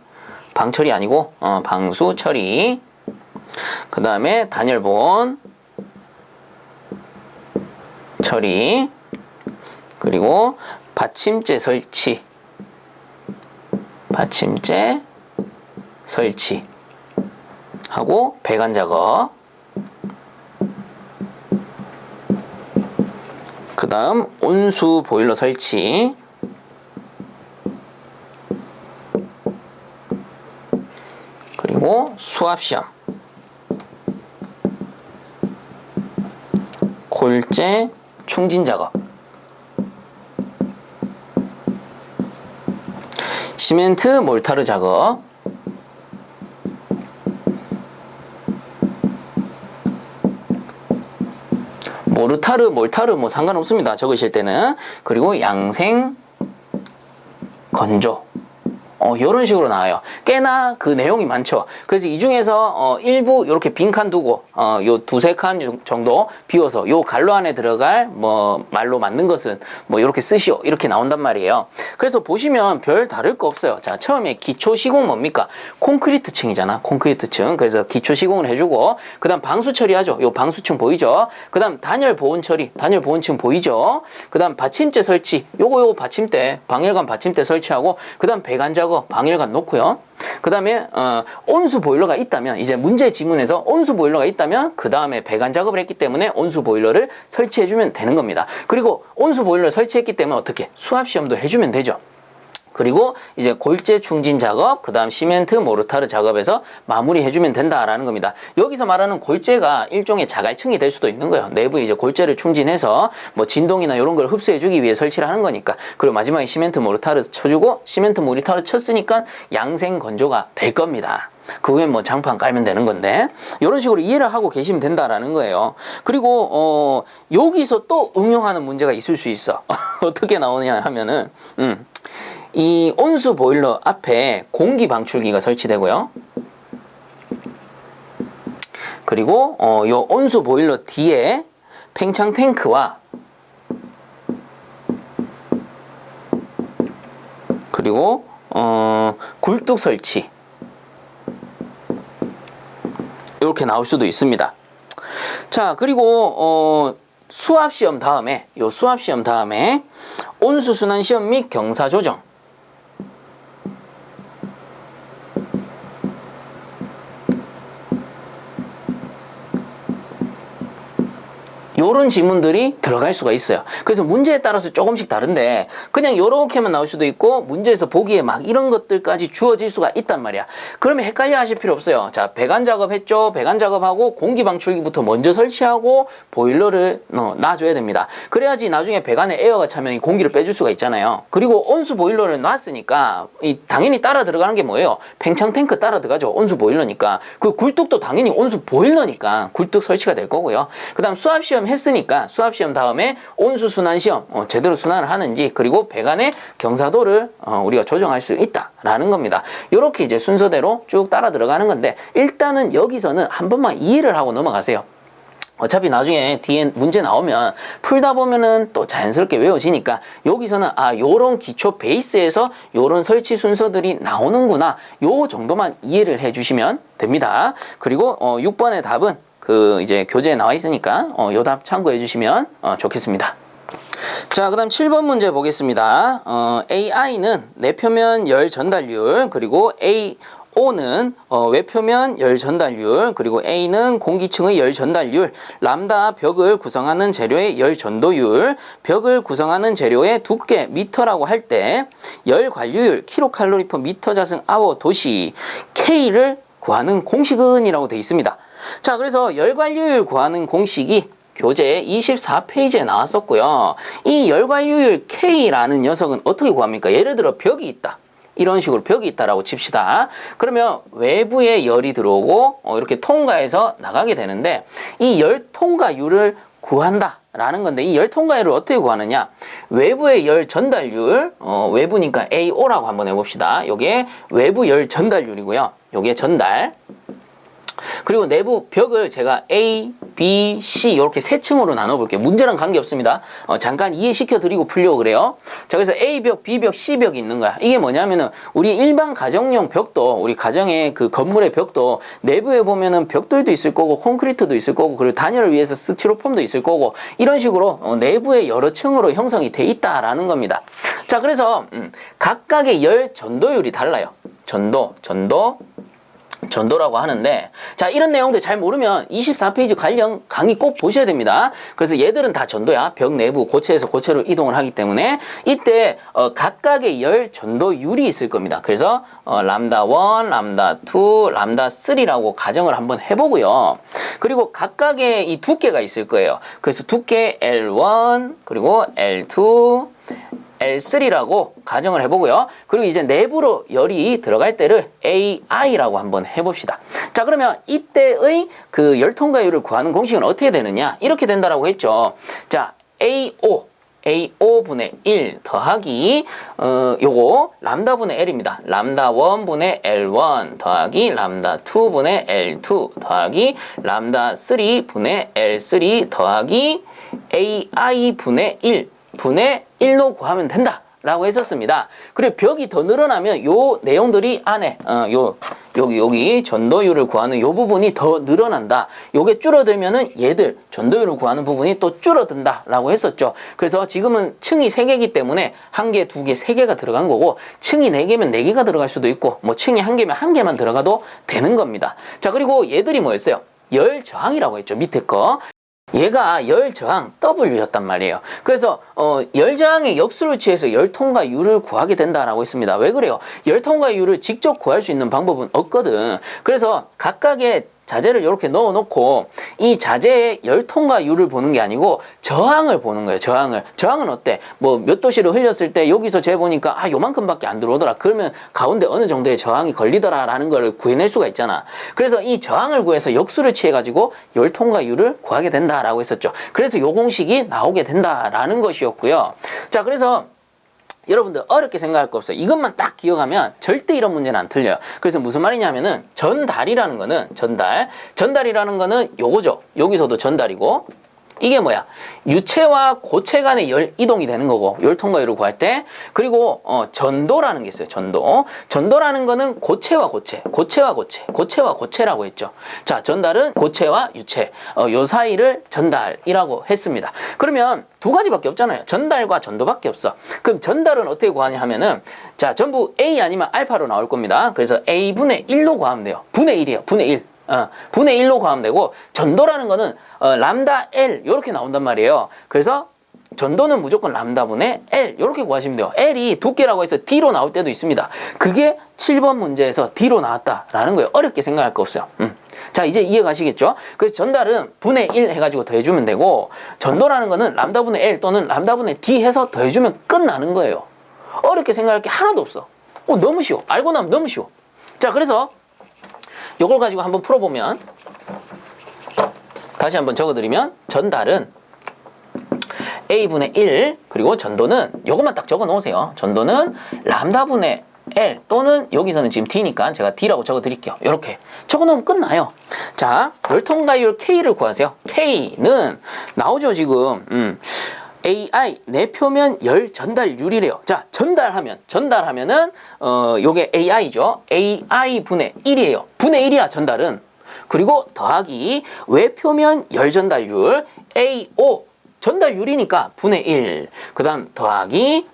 방처리 아니고 방수 처리, 그 다음에 단열보온 처리, 그리고 받침대 설치, 하고 배관 작업, 그 다음 온수 보일러 설치, 그리고 수압시험, 골재 충진 작업, 시멘트 몰타르 작업, 몰타르 뭐 상관없습니다. 적으실 때는. 그리고 양생 건조. 이런 식으로 나와요. 꽤나 그 내용이 많죠. 그래서 이 중에서 일부 이렇게 빈칸 두고 요 두세 칸 정도 비워서 요 갈로 안에 들어갈 뭐 말로 맞는 것은 뭐 이렇게 쓰시오 이렇게 나온단 말이에요. 그래서 보시면 별 다를 거 없어요. 자, 처음에 기초 시공 뭡니까? 콘크리트층이잖아. 콘크리트층. 그래서 기초 시공을 해주고 그 다음 방수 처리하죠. 요 방수층 보이죠? 그 다음 단열 보온 처리, 단열 보온층 보이죠? 그 다음 받침대 설치, 요거 받침대, 방열관 받침대 설치하고 그 다음 배관 작업, 방열관 놓고요. 그 다음에 온수 보일러가 있다면 이제 문제 지문에서 온수 보일러가 있다면 그 다음에 배관 작업을 했기 때문에 온수 보일러를 설치해주면 되는 겁니다. 그리고 온수 보일러를 설치했기 때문에 어떻게 수압시험도 해주면 되죠. 그리고 이제 골재 충진 작업, 그 다음 시멘트 모르타르 작업에서 마무리해주면 된다라는 겁니다. 여기서 말하는 골재가 일종의 자갈층이 될 수도 있는 거예요. 내부에 이제 골재를 충진해서 뭐 진동이나 이런 걸 흡수해주기 위해 설치를 하는 거니까. 그리고 마지막에 시멘트 모르타르 쳐주고, 시멘트 모르타르 쳤으니까 양생 건조가 될 겁니다. 그 후에 뭐 장판 깔면 되는 건데, 이런 식으로 이해를 하고 계시면 된다라는 거예요. 그리고 여기서 또 응용하는 문제가 있을 수 있어. 어떻게 나오냐 하면은 이 온수 보일러 앞에 공기 방출기가 설치되고요. 그리고 요 온수 보일러 뒤에 팽창 탱크와 그리고 굴뚝 설치, 이렇게 나올 수도 있습니다. 자, 그리고 수압 시험 다음에 온수 순환 시험 및 경사 조정, 요런 지문들이 들어갈 수가 있어요. 그래서 문제에 따라서 조금씩 다른데 그냥 요렇게만 나올 수도 있고, 문제에서 보기에 막 이런 것들까지 주어질 수가 있단 말이야. 그러면 헷갈려 하실 필요 없어요. 자, 배관 작업 했죠. 배관 작업하고 공기 방출기부터 먼저 설치하고 보일러를 놔줘야 됩니다. 그래야지 나중에 배관에 에어가 차면 공기를 빼줄 수가 있잖아요. 그리고 온수 보일러를 놨으니까 당연히 따라 들어가는 게 뭐예요? 팽창 탱크 따라 들어가죠. 온수 보일러니까. 그 굴뚝도 당연히 온수 보일러니까 굴뚝 설치가 될 거고요. 그 다음 수압 시험 했으니까 수압 시험 다음에 온수 순환 시험, 제대로 순환을 하는지, 그리고 배관의 경사도를 우리가 조정할 수 있다라는 겁니다. 이렇게 이제 순서대로 쭉 따라 들어가는 건데, 일단은 여기서는 한 번만 이해를 하고 넘어가세요. 어차피 나중에 뒤에 문제 나오면 풀다 보면은 또 자연스럽게 외워지니까, 여기서는 요런 기초 베이스에서 요런 설치 순서들이 나오는구나, 요 정도만 이해를 해 주시면 됩니다. 그리고 6번의 답은 이제 교재에 나와 있으니까 요 답 참고해 주시면 좋겠습니다. 자, 그 다음 7번 문제 보겠습니다. AI는 내표면 열 전달률, 그리고 O는 외표면 열 전달률, 그리고 A는 공기층의 열 전달률, 람다 벽을 구성하는 재료의 열 전도율, 벽을 구성하는 재료의 두께 미터라고 할 때 열 관류율 킬로칼로리 퍼 미터 자승 아워 도시 K를 구하는 공식은 이라고 되어 있습니다. 자, 그래서 열 관류율 구하는 공식이 교재 24페이지에 나왔었고요. 이 열 관류율 K라는 녀석은 어떻게 구합니까? 예를 들어 벽이 있다. 이런 식으로 벽이 있다라고 칩시다. 그러면 외부에 열이 들어오고 이렇게 통과해서 나가게 되는데, 이 열 통과율을 구한다 라는 건데, 이 열 통과율을 어떻게 구하느냐? 외부의 열 전달률, 외부니까 AO라고 한번 해봅시다. 요게 외부 열 전달률이고요. 요게 전달. 그리고 내부 벽을 제가 A, B, C 이렇게 세 층으로 나눠볼게요. 문제랑 관계없습니다. 잠깐 이해시켜 드리고 풀려고 그래요. 자, 그래서 A벽, B벽, C벽이 있는 거야. 이게 뭐냐면은 우리 일반 가정용 벽도, 우리 가정의 그 건물의 벽도 내부에 보면은 벽돌도 있을 거고 콘크리트도 있을 거고, 그리고 단열을 위해서 스티로폼도 있을 거고, 이런 식으로 내부에 여러 층으로 형성이 돼 있다라는 겁니다. 자, 그래서 각각의 열 전도율이 달라요. 전도라고 하는데, 자, 이런 내용들 잘 모르면 24페이지 관련 강의 꼭 보셔야 됩니다. 그래서 얘들은 다 전도야. 벽 내부 고체에서 고체로 이동을 하기 때문에 이때 각각의 열 전도율이 있을 겁니다. 그래서 람다 1, 람다 2, 람다 3라고 가정을 한번 해보고요. 그리고 각각의 이 두께가 있을 거예요. 그래서 두께 L1, 그리고 L2, L3라고 가정을 해보고요. 그리고 이제 내부로 열이 들어갈 때를 AI라고 한번 해봅시다. 자, 그러면 이때의 그 열 통과율을 구하는 공식은 어떻게 되느냐? 이렇게 된다라고 했죠. 자, AO분의 1 더하기 요거 람다분의 L입니다. 람다 1분의 L1 더하기 람다 2분의 L2 더하기 람다 3분의 L3 더하기 AI분의 1분의 1로 구하면 된다 라고 했었습니다. 그리고 벽이 더 늘어나면 요 내용들이 안에 여기 전도율을 구하는 요 부분이 더 늘어난다. 요게 줄어들면은 얘들 전도율을 구하는 부분이 또 줄어든다 라고 했었죠. 그래서 지금은 층이 3개이기 때문에 1개, 2개, 3개가 들어간 거고, 층이 4개면 4개가 들어갈 수도 있고, 뭐 층이 1개면 1개만 들어가도 되는 겁니다. 자, 그리고 얘들이 뭐였어요? 열 저항이라고 했죠. 밑에 거. 얘가 열 저항 W였단 말이에요. 그래서 열 저항의 역수를 취해서 열 통과율을 구하게 된다라고 했습니다. 왜 그래요? 열 통과율을 직접 구할 수 있는 방법은 없거든. 그래서 각각의 자재를 이렇게 넣어놓고 이 자재의 열 통과율을 보는 게 아니고 저항을 보는 거예요. 저항은 어때? 뭐 몇 도씨를 흘렸을 때 여기서 재보니까 요만큼밖에 안 들어오더라. 그러면 가운데 어느 정도의 저항이 걸리더라라는 걸 구해낼 수가 있잖아. 그래서 이 저항을 구해서 역수를 취해가지고 열 통과율을 구하게 된다라고 했었죠. 그래서 요 공식이 나오게 된다라는 것이었고요. 자, 그래서 여러분들 어렵게 생각할 거 없어요. 이것만 딱 기억하면 절대 이런 문제는 안 틀려요. 그래서 무슨 말이냐면은 전달이라는 거는 전달이라는 거는 요거죠. 여기서도 전달이고 이게 뭐야? 유체와 고체 간의 열 이동이 되는 거고 열 통과율을 구할 때. 그리고 전도라는 게 있어요. 전도라는 거는 고체와 고체라고 했죠. 자, 전달은 고체와 유체 요 사이를 전달이라고 했습니다. 그러면 두 가지밖에 없잖아요. 전달과 전도밖에 없어. 그럼 전달은 어떻게 구하냐 하면은 자, 전부 A 아니면 알파로 나올 겁니다. 그래서 A분의 1로 구하면 돼요. 분의 1이에요. 분의 1. 분의 1로 구하면 되고, 전도라는 거는 람다 L 이렇게 나온단 말이에요. 그래서 전도는 무조건 람다분의 L 이렇게 구하시면 돼요. L이 두께라고 해서 D로 나올 때도 있습니다. 그게 7번 문제에서 D로 나왔다라는 거예요. 어렵게 생각할 거 없어요. 자, 이제 이해 가시겠죠? 그래서 전달은 분의 1 해가지고 더해주면 되고, 전도라는 거는 람다분의 L 또는 람다분의 D 해서 더해주면 끝나는 거예요. 어렵게 생각할 게 하나도 없어. 너무 쉬워. 알고 나면 너무 쉬워. 자, 그래서 요걸 가지고 한번 풀어보면, 다시 한번 적어드리면, 전달은 A분의 1, 그리고 전도는 요것만 딱 적어 놓으세요. 전도는 람다분의 L 또는 여기서는 지금 D니까 제가 D라고 적어 드릴게요. 이렇게 적어 놓으면 끝나요. 자, 열 통과율 K를 구하세요. K는 나오죠, 지금. AI 내표면 열 전달률이래요. 자, 전달하면은 요게 AI죠. AI 분의 1이에요. 분의 1이야, 전달은. 그리고 더하기 외표면 열 전달률 AO 전달률이니까 분의 1. 그다음 더하기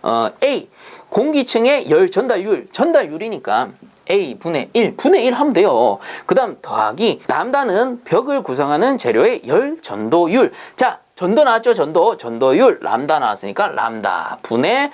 A 공기층의 열 전달률이니까 A 분의 1 하면 돼요. 그 다음 더하기 람다는 벽을 구성하는 재료의 열 전도율. 자, 전도 나왔죠? 전도율 람다 나왔으니까 람다 분의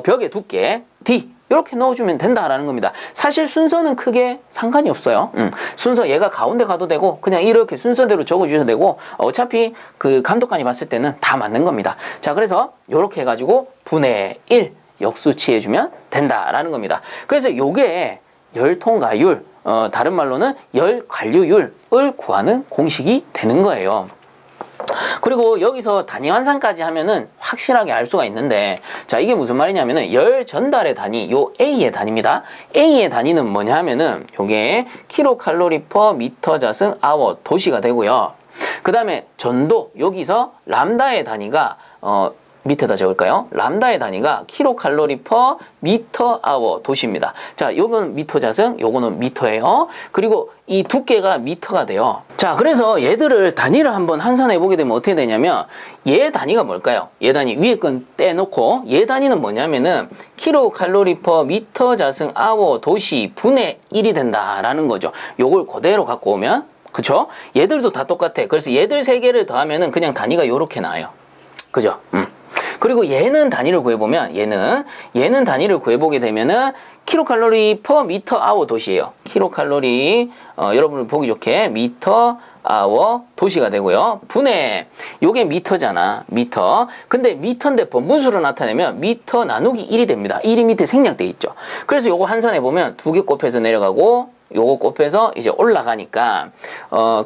벽의 두께 D 이렇게 넣어주면 된다라는 겁니다. 사실 순서는 크게 상관이 없어요. 순서 얘가 가운데 가도 되고 그냥 이렇게 순서대로 적어주셔도 되고 어차피 그 감독관이 봤을 때는 다 맞는 겁니다. 자, 그래서 이렇게 해가지고 분의 1 역수치해주면 된다라는 겁니다. 그래서 요게 열 통과율, 다른 말로는 열 관류율을 구하는 공식이 되는 거예요. 그리고 여기서 단위 환산까지 하면은 확실하게 알 수가 있는데, 자, 이게 무슨 말이냐면은 열 전달의 단위, 요 A의 단위입니다. A의 단위는 뭐냐 하면은 요게 킬로칼로리 퍼 미터 자승 아워 도시가 되고요. 그 다음에 전도, 여기서 람다의 단위가 밑에다 적을까요? 람다의 단위가 킬로칼로리 퍼 미터 아워 도시입니다. 자, 요건 미터 자승, 요거는 미터예요. 그리고 이 두께가 미터가 돼요. 자, 그래서 얘들을 단위를 한번 환산해 보게 되면 어떻게 되냐면 얘 단위가 뭘까요? 얘 단위 위에 건 떼놓고 얘 단위는 뭐냐면은 킬로칼로리 퍼 미터 자승 아워 도시 분의 1이 된다라는 거죠. 요걸 그대로 갖고 오면, 그쵸? 얘들도 다 똑같아. 그래서 얘들 세 개를 더하면은 그냥 단위가 요렇게 나와요. 그죠? 그리고 얘는 단위를 구해보면 얘는 단위를 구해보게 되면은 킬로칼로리 퍼 미터 아워 도시예요. 킬로칼로리 여러분들 보기 좋게 미터 아워 도시가 되고요. 분의 요게 미터잖아. 미터. 근데 미터인데 번분수로 나타내면 미터 나누기 1이 됩니다. 1이 밑에 생략돼 있죠. 그래서 요거 환산해 보면 두 개 곱해서 내려가고 요거 곱해서 이제 올라가니까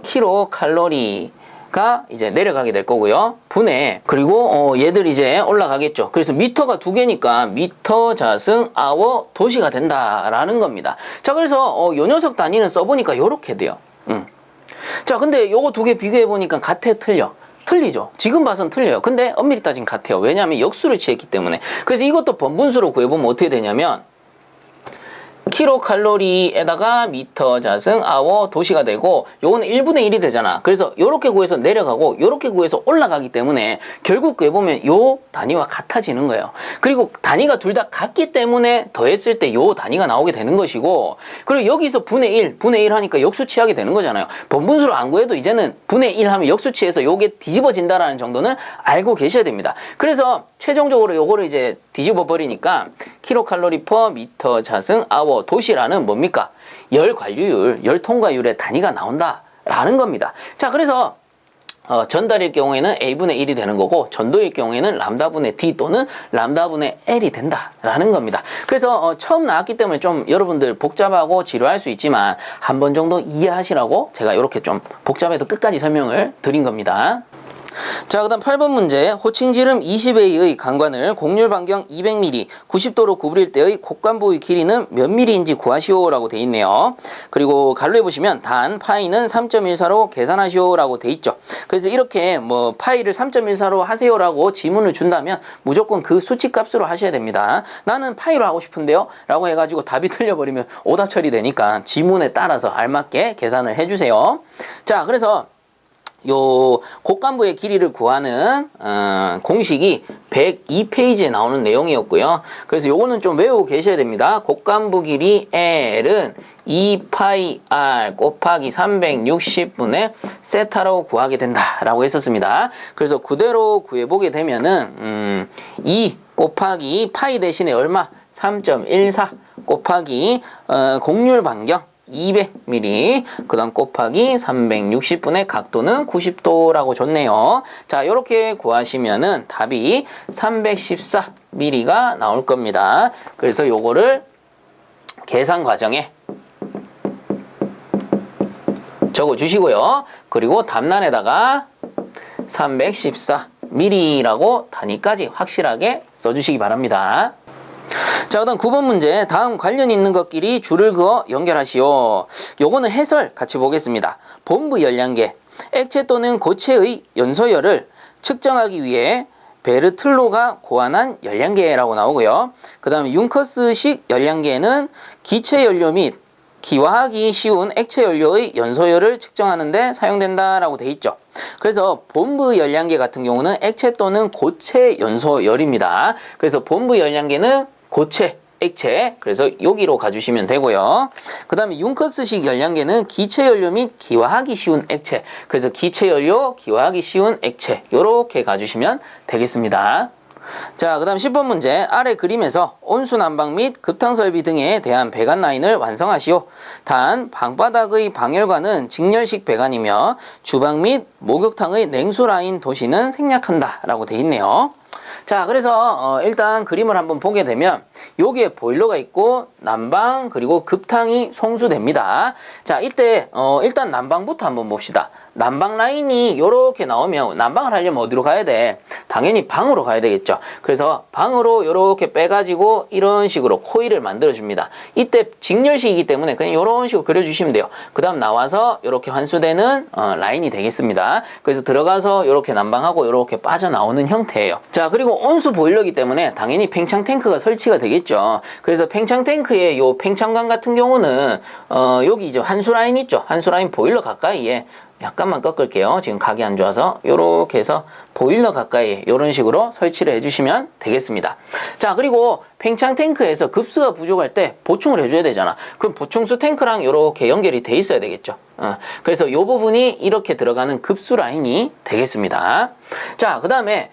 킬로칼로리 가 이제 내려가게 될 거고요. 분해. 그리고 얘들 이제 올라가겠죠. 그래서 미터가 두 개니까 미터 자승 아워 도시가 된다라는 겁니다. 자, 그래서 요 녀석 단위는 써보니까 요렇게 돼요. 자, 근데 요거 두 개 비교해 보니까 같아, 틀려? 틀리죠. 지금 봐선 틀려요. 근데 엄밀히 따지면 같아요. 왜냐하면 역수를 취했기 때문에. 그래서 이것도 번분수로 구해보면 어떻게 되냐면 킬로칼로리에다가 미터 자승 아워 도시가 되고 요거는 1분의 1이 되잖아. 그래서 요렇게 구해서 내려가고 요렇게 구해서 올라가기 때문에 결국 그에 보면 요 단위와 같아지는 거예요. 그리고 단위가 둘 다 같기 때문에 더했을 때 요 단위가 나오게 되는 것이고, 그리고 여기서 분의 1 하니까 역수치하게 되는 거잖아요. 번분수로 안 구해도 이제는 분의 1 하면 역수치해서 요게 뒤집어진다라는 정도는 알고 계셔야 됩니다. 그래서 최종적으로 요거를 이제 뒤집어 버리니까 킬로칼로리 퍼 미터 자승 아워 도시라는 뭡니까? 열 관류율, 열 통과율의 단위가 나온다라는 겁니다. 자, 그래서 전달일 경우에는 A분의 1이 되는 거고, 전도일 경우에는 람다분의 D 또는 람다분의 L이 된다라는 겁니다. 그래서 처음 나왔기 때문에 좀 여러분들 복잡하고 지루할 수 있지만 한 번 정도 이해하시라고 제가 이렇게 좀 복잡해도 끝까지 설명을 드린 겁니다. 자, 그 다음 8번 문제. 호칭지름 20A의 강관을 곡률 반경 200mm, 90도로 구부릴 때의 곡간부의 길이는 몇 mm인지 구하시오 라고 돼 있네요. 그리고 갈로에 보시면 단 파이는 3.14로 계산하시오 라고 돼 있죠. 그래서 이렇게 뭐 파이를 3.14로 하세요 라고 지문을 준다면 무조건 그 수치 값으로 하셔야 됩니다. 나는 파이로 하고 싶은데요 라고 해가지고 답이 틀려버리면 오답 처리되니까 지문에 따라서 알맞게 계산을 해주세요. 자, 그래서 요 곡간부의 길이를 구하는 공식이 102페이지에 나오는 내용이었고요. 그래서 요거는 좀 외우고 계셔야 됩니다. 곡간부 길이 L은 2파이 R 곱하기 360분의 세타로 구하게 된다라고 했었습니다. 그래서 그대로 구해보게 되면은 2 곱하기 파이 대신에 얼마? 3.14 곱하기 곡률 반경 200mm, 그 다음 곱하기 360분의 각도는 90도라고 줬네요. 자, 이렇게 구하시면은 답이 314mm가 나올 겁니다. 그래서 요거를 계산 과정에 적어 주시고요. 그리고 답란에다가 314mm라고 단위까지 확실하게 써주시기 바랍니다. 자, 그다음 9번 문제. 다음 관련 있는 것끼리 줄을 그어 연결하시오. 요거는 해설 같이 보겠습니다. 본부 열량계, 액체 또는 고체의 연소열을 측정하기 위해 베르틀로가 고안한 열량계라고 나오고요. 그 다음에 융커스식 열량계는 기체 연료 및 기화하기 쉬운 액체 연료의 연소열을 측정하는 데 사용된다라고 돼 있죠. 그래서 본부 열량계 같은 경우는 액체 또는 고체 연소열입니다. 그래서 본부 열량계는 고체, 액체, 그래서 여기로 가주시면 되고요. 그 다음에 융커스식 열량계는 기체연료 및 기화하기 쉬운 액체, 그래서 기체연료, 기화하기 쉬운 액체 요렇게 가주시면 되겠습니다. 자, 그 다음 10번 문제. 아래 그림에서 온수 난방 및 급탕 설비 등에 대한 배관 라인을 완성하시오. 단 방바닥의 방열관은 직렬식 배관이며 주방 및 목욕탕의 냉수 라인 도시는 생략한다 라고 돼 있네요. 자, 그래서 일단 그림을 한번 보게 되면 여기에 보일러가 있고 난방 그리고 급탕이 송수됩니다. 자, 이때 일단 난방부터 한번 봅시다. 난방 라인이 이렇게 나오면 난방을 하려면 어디로 가야 돼? 당연히 방으로 가야 되겠죠. 그래서 방으로 이렇게 빼가지고 이런 식으로 코일을 만들어줍니다. 이때 직렬식이기 때문에 그냥 이런 식으로 그려주시면 돼요. 그 다음 나와서 이렇게 환수되는 라인이 되겠습니다. 그래서 들어가서 이렇게 난방하고 이렇게 빠져나오는 형태예요. 자, 그리고 온수 보일러이기 때문에 당연히 팽창 탱크가 설치가 되겠죠. 그래서 팽창 탱크의 요 팽창관 같은 경우는 여기 이제 환수 라인 있죠. 환수 라인 보일러 가까이에 약간만 꺾을게요. 지금 각이 안 좋아서 요렇게 해서 보일러 가까이 이런 식으로 설치를 해주시면 되겠습니다. 자, 그리고 팽창 탱크에서 급수가 부족할 때 보충을 해줘야 되잖아. 그럼 보충수 탱크랑 이렇게 연결이 돼 있어야 되겠죠. 그래서 요 부분이 이렇게 들어가는 급수 라인이 되겠습니다. 자, 그 다음에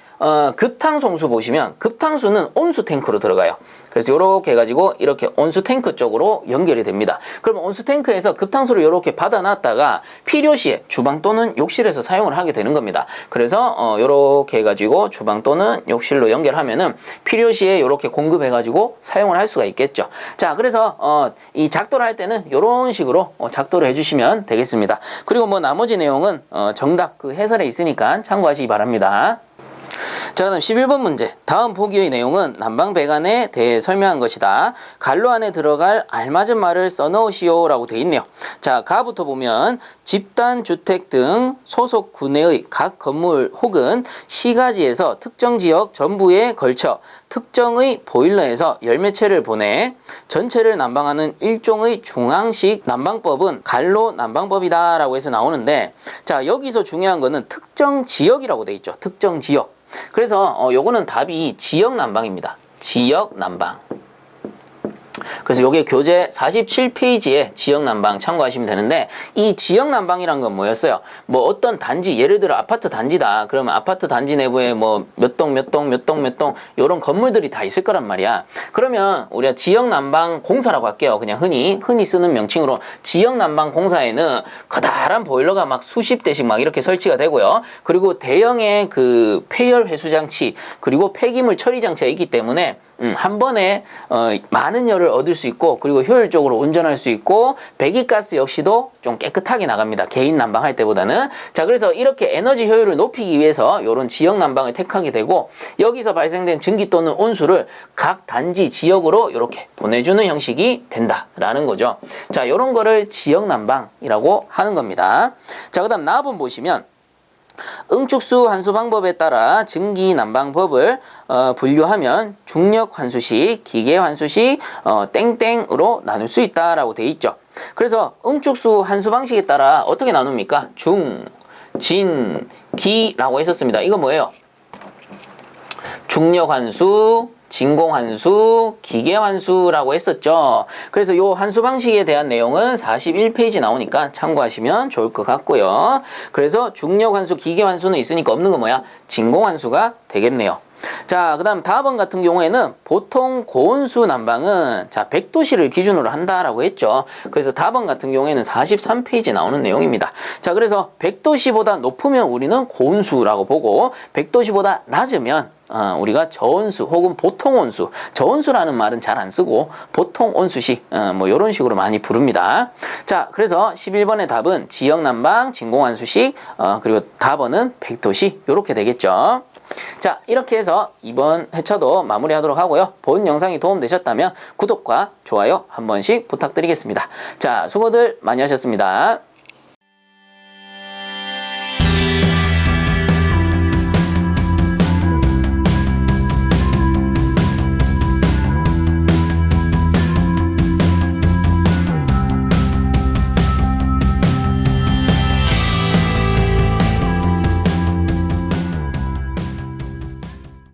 급탕 송수 보시면 급탕수는 온수 탱크로 들어가요. 그래서 이렇게 해가지고 이렇게 온수 탱크 쪽으로 연결이 됩니다. 그러면 온수 탱크에서 급탕수를 이렇게 받아놨다가 필요시에 주방 또는 욕실에서 사용을 하게 되는 겁니다. 그래서 이렇게 해가지고 주방 또는 욕실로 연결하면은 필요시에 이렇게 공급해가지고 사용을 할 수가 있겠죠. 자, 그래서 이 작도를 할 때는 이런 식으로 작도를 해주시면 되겠습니다. 그리고 뭐 나머지 내용은 정답 그 해설에 있으니까 참고하시기 바랍니다. 자, 그다음 11번 문제. 다음 보기의 내용은 난방 배관에 대해 설명한 것이다. 갈로 안에 들어갈 알맞은 말을 써넣으시오 라고 돼 있네요. 자, 가부터 보면 집단 주택 등 소속 구내의 각 건물 혹은 시가지에서 특정 지역 전부에 걸쳐 특정의 보일러에서 열매체를 보내 전체를 난방하는 일종의 중앙식 난방법은 갈로 난방법이다 라고 해서 나오는데, 자, 여기서 중요한 거는 특정 지역이라고 돼 있죠. 특정 지역. 그래서 요거는 답이 지역 난방입니다. 지역 난방. 그래서 요게 교재 47페이지에 지역 난방 참고하시면 되는데, 이 지역 난방이란 건 뭐였어요? 뭐 어떤 단지, 예를 들어 아파트 단지다. 그러면 아파트 단지 내부에 뭐 몇 동 요런 건물들이 다 있을 거란 말이야. 그러면 우리가 지역 난방 공사라고 할게요. 그냥 흔히 쓰는 명칭으로 지역 난방 공사에는 커다란 보일러가 막 수십 대씩 막 이렇게 설치가 되고요. 그리고 대형의 그 폐열 회수 장치, 그리고 폐기물 처리 장치가 있기 때문에 한 번에 많은 열을 얻을 수 있고, 그리고 효율적으로 운전할 수 있고, 배기가스 역시도 좀 깨끗하게 나갑니다. 개인 난방할 때보다는. 자, 그래서 이렇게 에너지 효율을 높이기 위해서 이런 지역 난방을 택하게 되고, 여기서 발생된 증기 또는 온수를 각 단지 지역으로 이렇게 보내주는 형식이 된다라는 거죠. 자, 이런 거를 지역 난방이라고 하는 겁니다. 자, 그다음 나번 보시면 응축수 환수 방법에 따라 증기 난방법을 분류하면 중력 환수식, 기계 환수식, 땡땡으로 나눌 수 있다라고 돼 있죠. 그래서 응축수 환수 방식에 따라 어떻게 나눕니까? 중, 진, 기라고 했었습니다. 이거 뭐예요? 중력 환수, 진공 환수, 기계 환수라고 했었죠. 그래서 요 환수 방식에 대한 내용은 41페이지 나오니까 참고하시면 좋을 것 같고요. 그래서 중력 환수, 기계 환수는 있으니까 없는 거 뭐야? 진공 환수가 되겠네요. 자, 그 다음 다번 같은 경우에는 보통 고온수 난방은 100도씨를 기준으로 한다라고 했죠. 그래서 다번 같은 경우에는 43페이지에 나오는 내용입니다. 자, 그래서 100도씨보다 높으면 우리는 고온수라고 보고, 100도씨보다 낮으면 우리가 저온수 혹은 보통 온수, 저온수라는 말은 잘 안 쓰고 보통 온수식 뭐 이런 식으로 많이 부릅니다. 자, 그래서 11번의 답은 지역 난방, 진공 환수식, 그리고 답은 100도씨 이렇게 되겠죠. 자, 이렇게 해서 이번 회차도 마무리하도록 하고요. 본 영상이 도움되셨다면 구독과 좋아요 한 번씩 부탁드리겠습니다. 자, 수고들 많이 하셨습니다.